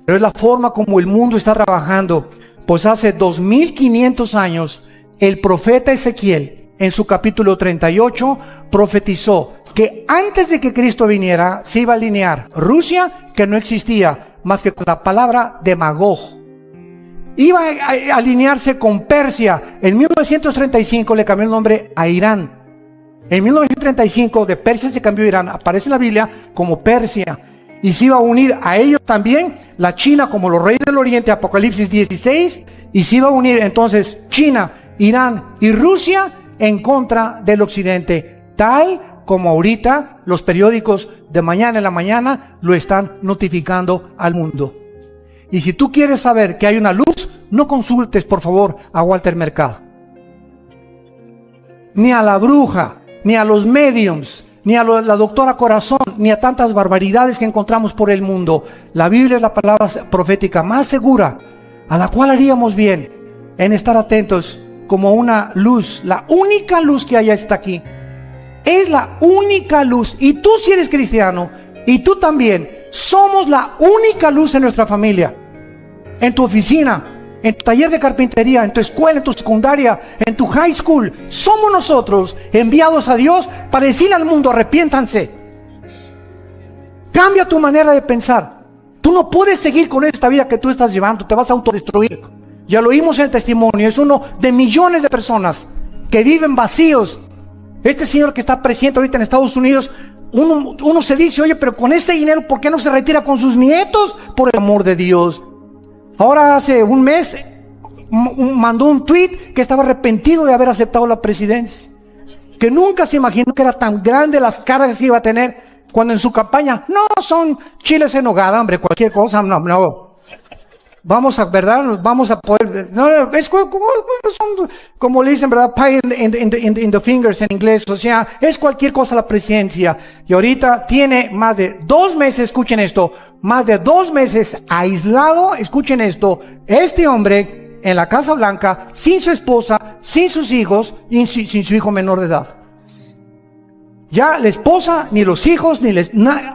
Pero es la forma como el mundo está trabajando. Pues hace 2500 años el profeta Ezequiel, en su capítulo 38, profetizó que antes de que Cristo viniera se iba a alinear Rusia, que no existía más que con la palabra de Magog. Iba a alinearse con Persia. En 1935 le cambió el nombre a Irán. En 1935 de Persia se cambió a Irán. Aparece en la Biblia como Persia. Y se iba a unir a ellos también la China como los reyes del Oriente, Apocalipsis 16. Y se iba a unir entonces China, Irán y Rusia en contra del Occidente. Tal como ahorita los periódicos de mañana en la mañana lo están notificando al mundo. Y si tú quieres saber que hay una luz, no consultes por favor a Walter Mercado, ni a la bruja, ni a los mediums, ni a la doctora Corazón, ni a tantas barbaridades que encontramos por el mundo. La Biblia es la palabra profética más segura, a la cual haríamos bien en estar atentos como una luz. La única luz que hay está aquí. Es la única luz. Y tú, si eres cristiano, y tú también, somos la única luz en nuestra familia, en tu oficina, en tu taller de carpintería, en tu escuela, en tu secundaria, en tu high school. Somos nosotros enviados a Dios para decirle al mundo: arrepiéntanse. Cambia tu manera de pensar. Tú no puedes seguir con esta vida que tú estás llevando, te vas a autodestruir. Ya lo oímos en el testimonio, es uno de millones de personas que viven vacíos. Este señor que está presidente ahorita en Estados Unidos, uno se dice: oye, pero con este dinero, ¿por qué no se retira con sus nietos? Por el amor de Dios. Ahora hace un mes mandó un tweet que estaba arrepentido de haber aceptado la presidencia, que nunca se imaginó que era tan grande las cargas que iba a tener, cuando en su campaña, no son chiles en nogada, hombre, cualquier cosa, no. Vamos a, ¿verdad? Vamos a poder, no, es como le dicen, ¿verdad? Pie in the fingers en inglés, o sea, es cualquier cosa la presidencia. Y ahorita tiene más de 2 meses, escuchen esto, más de 2 meses aislado, escuchen esto, este hombre en la Casa Blanca, sin su esposa, sin sus hijos y sin su hijo menor de edad. Ya la esposa, ni los hijos,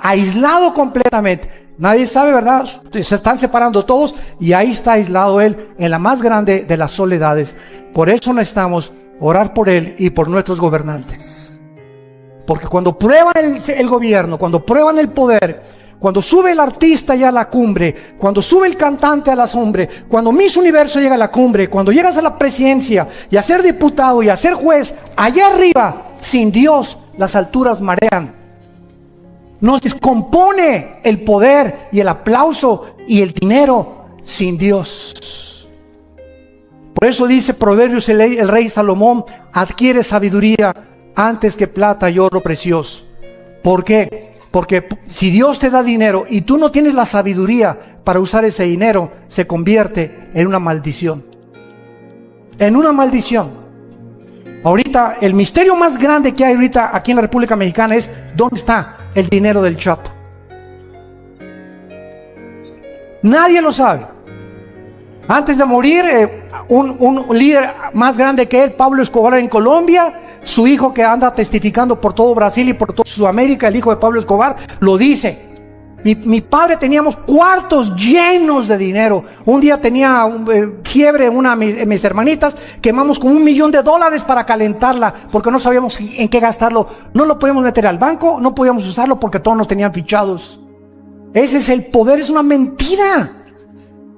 aislado completamente. Nadie sabe, ¿verdad? Se están separando todos y ahí está aislado él en la más grande de las soledades. Por eso necesitamos orar por él y por nuestros gobernantes. Porque cuando prueban el gobierno, cuando prueban el poder, cuando sube el artista ya a la cumbre, cuando sube el cantante a la cumbre, cuando Miss Universo llega a la cumbre, cuando llegas a la presidencia y a ser diputado y a ser juez, allá arriba, sin Dios, las alturas marean. Nos descompone el poder y el aplauso y el dinero sin Dios. Por eso dice Proverbios el rey Salomón: adquiere sabiduría antes que plata y oro precioso. ¿Por qué? Porque si Dios te da dinero y tú no tienes la sabiduría para usar ese dinero, se convierte en una maldición. En una maldición. Ahorita, el misterio más grande que hay ahorita aquí en la República Mexicana es: ¿dónde está el dinero del Chapo? Nadie lo sabe. Antes de morir, un líder más grande que él, Pablo Escobar, en Colombia, su hijo que anda testificando por todo Brasil y por toda Sudamérica, el hijo de Pablo Escobar, lo dice: mi padre teníamos cuartos llenos de dinero. Un día tenía fiebre una de mis hermanitas, quemamos como $1 millón para calentarla, porque no sabíamos en qué gastarlo. No lo podíamos meter al banco, no podíamos usarlo porque todos nos tenían fichados. Ese es el poder, es una mentira.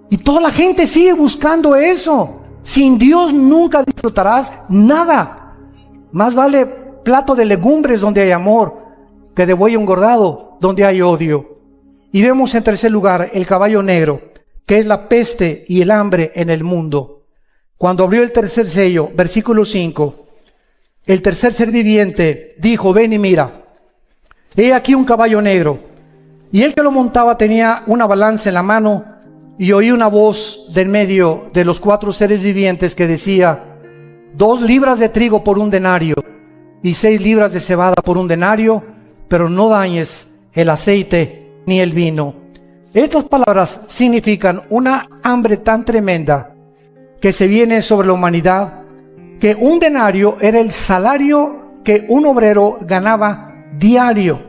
Y toda la gente sigue buscando eso. Sin Dios nunca disfrutarás nada. Más vale plato de legumbres donde hay amor, que de buey engordado donde hay odio. Y vemos en tercer lugar el caballo negro, que es la peste y el hambre en el mundo. Cuando abrió el tercer sello, versículo 5, el tercer ser viviente dijo: ven y mira, he aquí un caballo negro, y el que lo montaba tenía una balanza en la mano, y oí una voz del medio de los 4 seres vivientes que decía: 2 libras de trigo por 1 denario, y 6 libras de cebada por 1 denario, pero no dañes el aceite ni el vino. Estas palabras significan una hambre tan tremenda que se viene sobre la humanidad, que 1 denario era el salario que un obrero ganaba diario.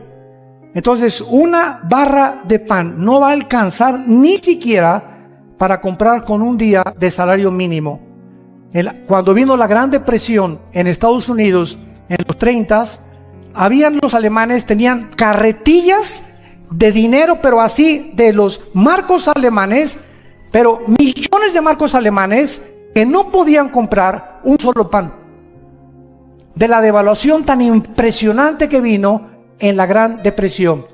Entonces, 1 barra de pan no va a alcanzar ni siquiera para comprar con un día de salario mínimo. Cuando vino la Gran Depresión en Estados Unidos en los 30s, los alemanes tenían carretillas de dinero, pero así de los marcos alemanes, pero millones de marcos alemanes que no podían comprar un solo pan. De la devaluación tan impresionante que vino en la Gran Depresión.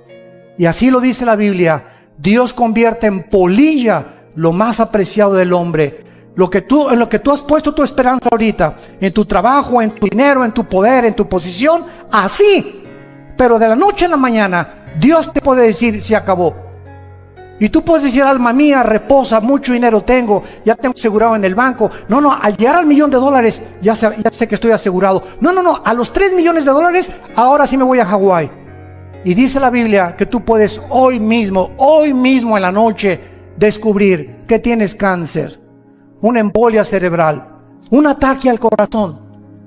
Y así lo dice la Biblia: Dios convierte en polilla lo más apreciado del hombre. En lo que tú has puesto tu esperanza ahorita, en tu trabajo, en tu dinero, en tu poder, en tu posición, así, pero de la noche a la mañana, Dios te puede decir: se acabó. Y tú puedes decir: alma mía, reposa, mucho dinero tengo, ya tengo asegurado en el banco. No, al llegar al $1 millón, ya sé que estoy asegurado. No, a los $3 millones, ahora sí me voy a Hawái. Y dice la Biblia que tú puedes hoy mismo en la noche, descubrir que tienes cáncer, una embolia cerebral, un ataque al corazón.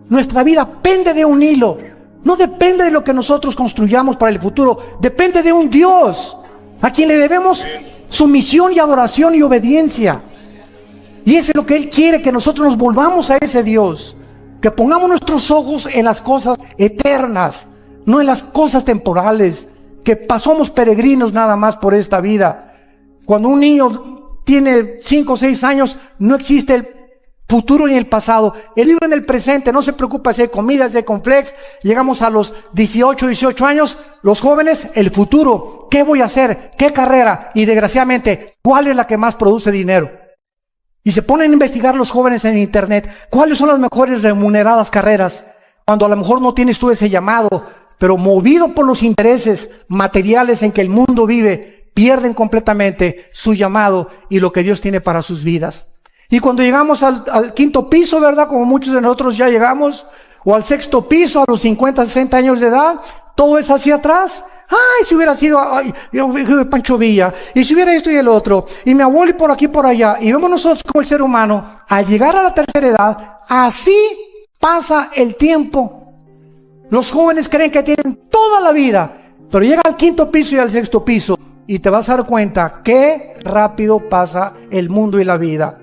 Nuestra vida pende de un hilo. No depende de lo que nosotros construyamos para el futuro, depende de un Dios a quien le debemos sumisión y adoración y obediencia. Y eso es lo que Él quiere, que nosotros nos volvamos a ese Dios, que pongamos nuestros ojos en las cosas eternas, no en las cosas temporales, que pasamos peregrinos nada más por esta vida. Cuando un niño tiene 5 o 6 años, no existe el futuro ni el pasado. Él vive en el presente, no se preocupa si hay comida, si hay complex. Llegamos a los 18 años, los jóvenes, el futuro. ¿Qué voy a hacer? ¿Qué carrera? Y desgraciadamente, ¿cuál es la que más produce dinero? Y se ponen a investigar los jóvenes en internet, ¿cuáles son las mejores remuneradas carreras? Cuando a lo mejor no tienes tú ese llamado, pero movido por los intereses materiales en que el mundo vive, pierden completamente su llamado y lo que Dios tiene para sus vidas. Y cuando llegamos al 5º piso, ¿verdad? Como muchos de nosotros ya llegamos, o al 6º piso, a los 50, 60 años de edad, todo es hacia atrás. Ay, si hubiera sido Pancho Villa, y si hubiera esto y el otro, y mi abuelo y por aquí y por allá, y vemos nosotros como el ser humano, al llegar a la tercera edad, así pasa el tiempo. Los jóvenes creen que tienen toda la vida, pero llega al 5º piso y al 6º piso, y te vas a dar cuenta qué rápido pasa el mundo y la vida.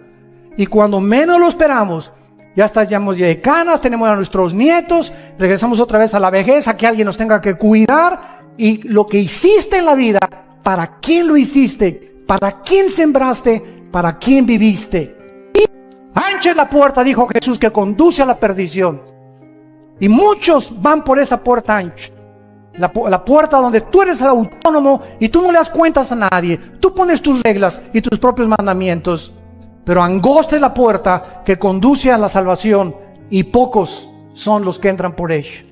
Y cuando menos lo esperamos, ya estamos ya de canas, tenemos a nuestros nietos, regresamos otra vez a la vejez, a que alguien nos tenga que cuidar, y lo que hiciste en la vida para quién lo hiciste, para quién sembraste, para quién viviste. Ancha es la puerta, dijo Jesús, que conduce a la perdición. Y muchos van por esa puerta ancha. La puerta donde tú eres el autónomo y tú no le das cuentas a nadie. Tú pones tus reglas y tus propios mandamientos. Pero angosta es la puerta que conduce a la salvación y pocos son los que entran por ella.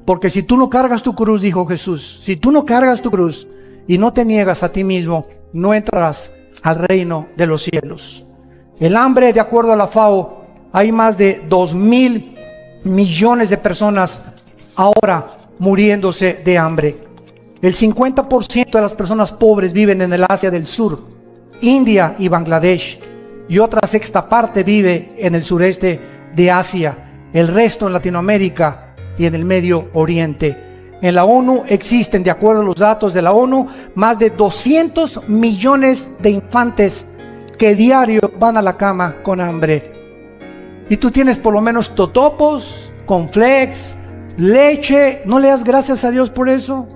Porque si tú no cargas tu cruz, dijo Jesús, si tú no cargas tu cruz y no te niegas a ti mismo, no entrarás al reino de los cielos. El hambre, de acuerdo a la FAO, hay más de 2,000 millones de personas ahora muriéndose de hambre. El 50% de las personas pobres viven en el Asia del Sur, India y Bangladesh, y otra sexta parte vive en el sureste de Asia, el resto en Latinoamérica y en el Medio Oriente. En la ONU existen, de acuerdo a los datos de la ONU, más de 200 millones de infantes que diario van a la cama con hambre. Y tú tienes por lo menos totopos, cornflakes, leche. ¿No le das gracias a Dios por eso?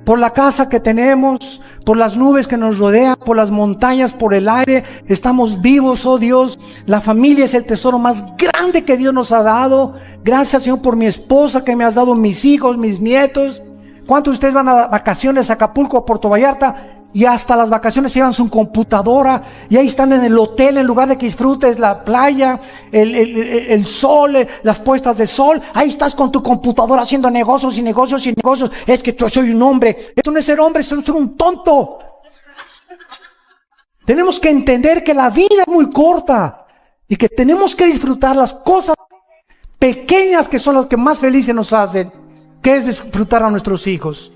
Por la casa que tenemos, por las nubes que nos rodean, por las montañas, por el aire. Estamos vivos, oh Dios. La familia es el tesoro más grande que Dios nos ha dado. Gracias, Señor, por mi esposa que me has dado, mis hijos, mis nietos. ¿Cuántos de ustedes van a vacaciones a Acapulco, a Puerto Vallarta? Y hasta las vacaciones llevan su computadora y ahí están en el hotel, en lugar de que disfrutes la playa, el sol, las puestas de sol. Ahí estás con tu computadora haciendo negocios y negocios y negocios. Es que yo soy un hombre. Eso no es ser hombre, eso es ser un tonto. Tenemos que entender que la vida es muy corta y que tenemos que disfrutar las cosas pequeñas que son las que más felices nos hacen, que es disfrutar a nuestros hijos.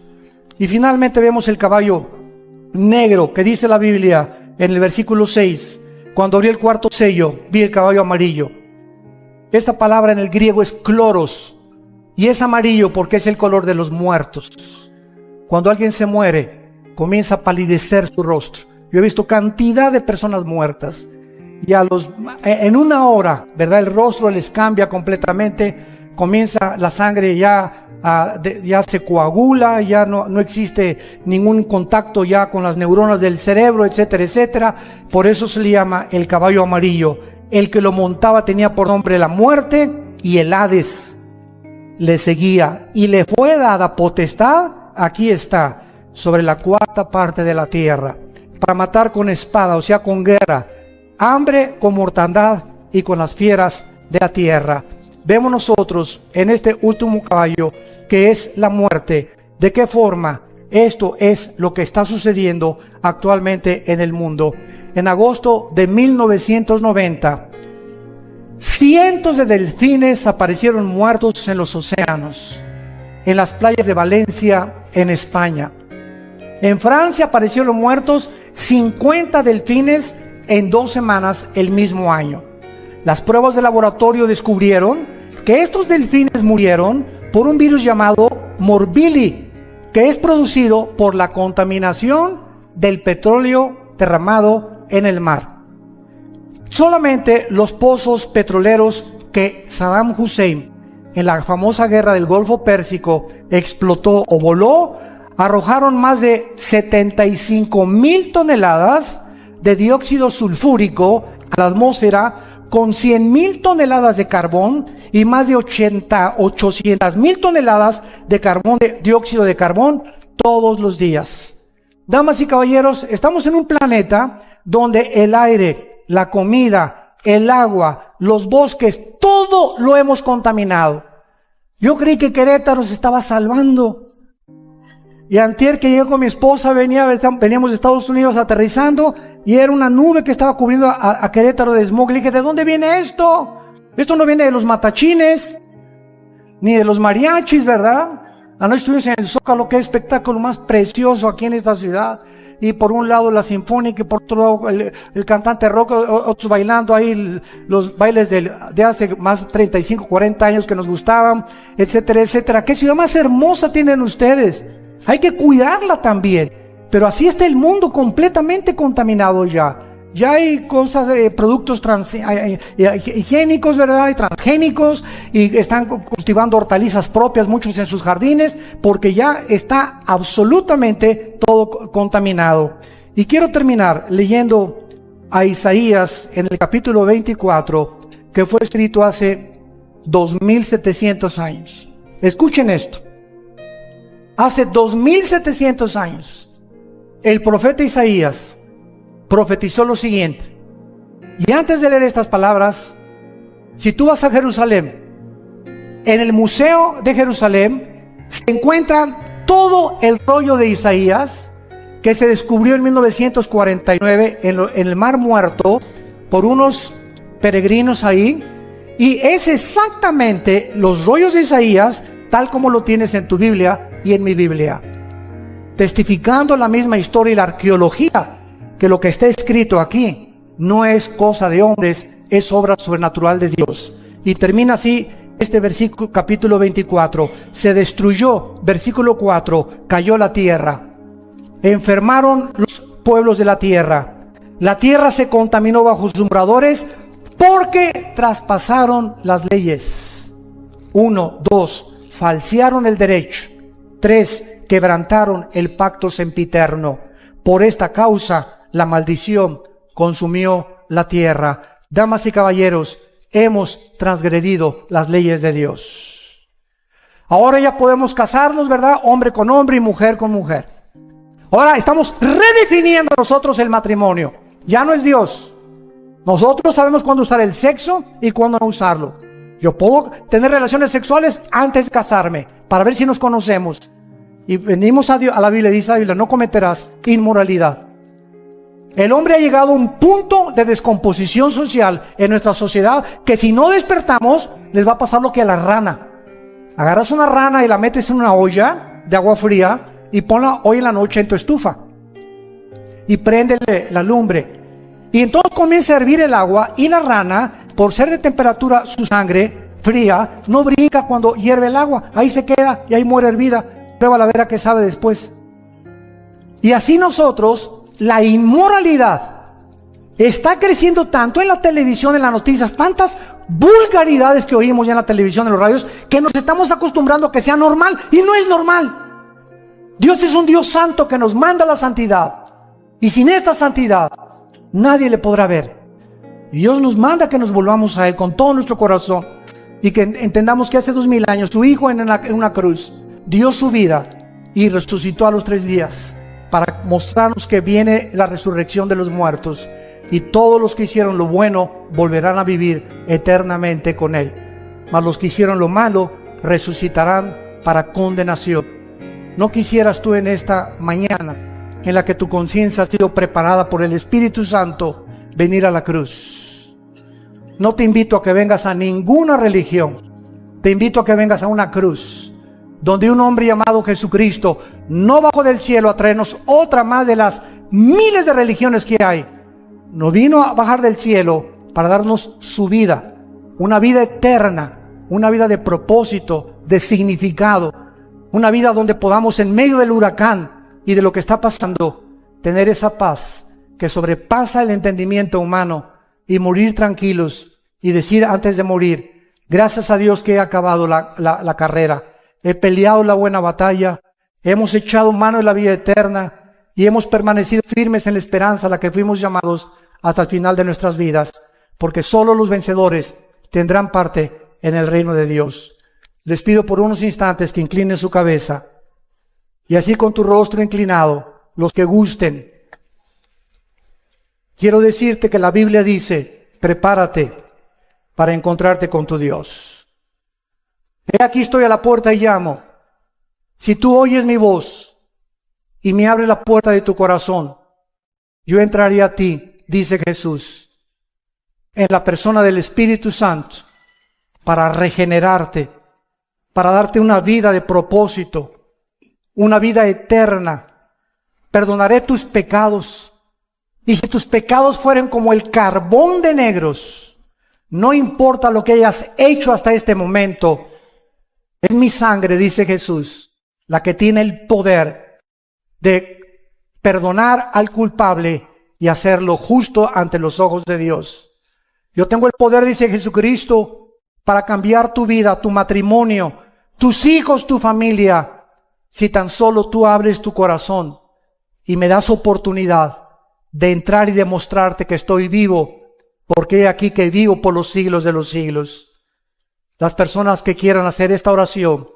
Y finalmente vemos el caballo negro, que dice la Biblia en el versículo 6, cuando abrí el cuarto sello, vi el caballo amarillo. Esta palabra en el griego es kloros, y es amarillo porque es el color de los muertos. Cuando alguien se muere, comienza a palidecer su rostro. Yo he visto cantidad de personas muertas, y en una hora, ¿verdad? El rostro les cambia completamente, comienza la sangre ya se coagula, ya no existe ningún contacto ya con las neuronas del cerebro, etcétera, etcétera. Por eso se le llama el caballo amarillo. El que lo montaba tenía por nombre la muerte, y el Hades le seguía, y le fue dada potestad, aquí está, sobre la cuarta parte de la tierra, para matar con espada, o sea, con guerra, hambre, con mortandad y con las fieras de la tierra. Vemos nosotros en este último caballo que es la muerte. ¿De qué forma? Esto es lo que está sucediendo actualmente en el mundo. En agosto de 1990, cientos de delfines aparecieron muertos en los océanos, en las playas de Valencia, en España. En Francia aparecieron muertos 50 delfines en 2 semanas el mismo año. Las pruebas de laboratorio descubrieron que estos delfines murieron por un virus llamado Morbilli, que es producido por la contaminación del petróleo derramado en el mar. Solamente los pozos petroleros que Saddam Hussein en la famosa guerra del Golfo Pérsico explotó o voló, arrojaron más de 75,000 toneladas de dióxido sulfúrico a la atmósfera, con 100,000 toneladas de carbón y más de 800,000 toneladas de dióxido de carbón todos los días. Damas y caballeros, estamos en un planeta donde el aire, la comida, el agua, los bosques, todo lo hemos contaminado. Yo creí que Querétaro se estaba salvando. Y antier que llegué con mi esposa, veníamos de Estados Unidos aterrizando, y era una nube que estaba cubriendo a Querétaro de smog. Le dije, ¿de dónde viene esto? Esto no viene de los matachines, ni de los mariachis, ¿verdad? Anoche estuvimos en el Zócalo, qué espectáculo más precioso aquí en esta ciudad. Y por un lado la sinfónica, y por otro lado el cantante rock, otros bailando ahí los bailes de hace más de 35, 40 años que nos gustaban, etcétera, etcétera. ¿Qué ciudad más hermosa tienen ustedes? Hay que cuidarla también. Pero así está el mundo completamente contaminado ya. Ya hay cosas, productos higiénicos, ¿verdad? Y transgénicos, y están cultivando hortalizas propias, muchos en sus jardines, porque ya está absolutamente todo contaminado. Y quiero terminar leyendo a Isaías en el capítulo 24, que fue escrito hace 2700 años. Escuchen esto. Hace 2700 años, el profeta Isaías profetizó lo siguiente. Y antes de leer estas palabras, si tú vas a Jerusalén, en el Museo de Jerusalén se encuentra todo el rollo de Isaías que se descubrió en 1949 en el Mar Muerto por unos peregrinos ahí, y es exactamente los rollos de Isaías tal como lo tienes en tu Biblia y en mi Biblia, testificando la misma historia y la arqueología, que lo que está escrito aquí no es cosa de hombres, es obra sobrenatural de Dios. Y termina así este versículo, capítulo 24. Se destruyó, versículo 4, cayó la tierra, enfermaron los pueblos de la tierra se contaminó bajo sus moradores, porque traspasaron las leyes. 1, 2, falsearon el derecho. 3, quebrantaron el pacto sempiterno. Por esta causa la maldición consumió la tierra. Damas y caballeros, hemos transgredido las leyes de Dios. Ahora ya podemos casarnos, ¿verdad? Hombre con hombre y mujer con mujer. Ahora estamos redefiniendo nosotros el matrimonio. Ya no es Dios. Nosotros sabemos cuándo usar el sexo y cuándo no usarlo. Yo puedo tener relaciones sexuales antes de casarme para ver si nos conocemos. Y venimos a la Biblia, dice la Biblia, no cometerás inmoralidad. El hombre ha llegado a un punto de descomposición social en nuestra sociedad que si no despertamos, les va a pasar lo que a la rana. Agarras una rana y la metes en una olla de agua fría y ponla hoy en la noche en tu estufa. Y préndele la lumbre. Y entonces comienza a hervir el agua y la rana, por ser de temperatura su sangre fría, no brinca cuando hierve el agua. Ahí se queda y ahí muere hervida. Prueba a ver a qué sabe después. Y así nosotros, la inmoralidad está creciendo tanto en la televisión, en las noticias, tantas vulgaridades que oímos ya en la televisión, en los radios, que nos estamos acostumbrando a que sea normal, y no es normal. Dios es un Dios santo que nos manda la santidad, y sin esta santidad nadie le podrá ver. Dios nos manda que nos volvamos a Él con todo nuestro corazón, y que entendamos que hace 2000 años su Hijo en una cruz dio su vida y resucitó a los 3 días para mostrarnos que viene la resurrección de los muertos, y todos los que hicieron lo bueno volverán a vivir eternamente con Él, mas los que hicieron lo malo resucitarán para condenación. ¿No quisieras tú en esta mañana, en la que tu conciencia ha sido preparada por el Espíritu Santo, venir a la cruz? No te invito a que vengas a ninguna religión, te invito a que vengas a una cruz, donde un hombre llamado Jesucristo no bajó del cielo a traernos otra más de las miles de religiones que hay. No vino a bajar del cielo para darnos su vida, una vida eterna, una vida de propósito, de significado, una vida donde podamos, en medio del huracán y de lo que está pasando, tener esa paz que sobrepasa el entendimiento humano, y morir tranquilos y decir antes de morir: gracias a Dios que he acabado la carrera. He peleado la buena batalla, hemos echado mano de la vida eterna y hemos permanecido firmes en la esperanza a la que fuimos llamados hasta el final de nuestras vidas, porque solo los vencedores tendrán parte en el reino de Dios. Les pido por unos instantes que inclinen su cabeza, y así con tu rostro inclinado, los que gusten, quiero decirte que la Biblia dice: prepárate para encontrarte con tu Dios. He aquí estoy a la puerta y llamo. Si tú oyes mi voz y me abres la puerta de tu corazón, yo entraré a ti, dice Jesús, en la persona del Espíritu Santo, para regenerarte, para darte una vida de propósito, una vida eterna. Perdonaré tus pecados, y si tus pecados fueren como el carbón de negros, no importa lo que hayas hecho hasta este momento, es mi sangre, dice Jesús, la que tiene el poder de perdonar al culpable y hacerlo justo ante los ojos de Dios. Yo tengo el poder, dice Jesucristo, para cambiar tu vida, tu matrimonio, tus hijos, tu familia, si tan solo tú abres tu corazón y me das oportunidad de entrar y demostrarte que estoy vivo, porque he aquí que vivo por los siglos de los siglos. Las personas que quieran hacer esta oración,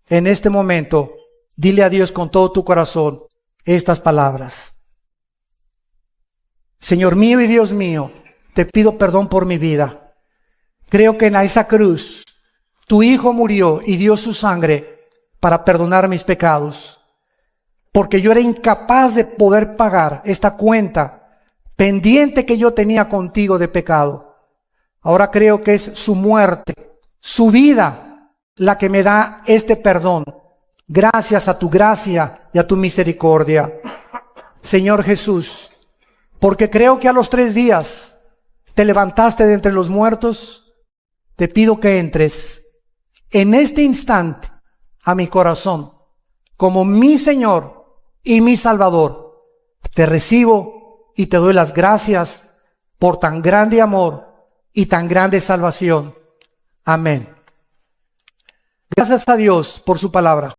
en este momento, dile a Dios con todo tu corazón estas palabras. Señor mío y Dios mío, te pido perdón por mi vida. Creo que en esa cruz tu Hijo murió y dio su sangre para perdonar mis pecados, porque yo era incapaz de poder pagar esta cuenta pendiente que yo tenía contigo de pecado. Ahora creo que es su muerte, su vida, la que me da este perdón, gracias a tu gracia y a tu misericordia. Señor Jesús, porque creo que a los 3 días te levantaste de entre los muertos, te pido que entres en este instante a mi corazón como mi Señor y mi Salvador. Te recibo y te doy las gracias por tan grande amor y tan grande salvación. Amén. Gracias a Dios por su palabra.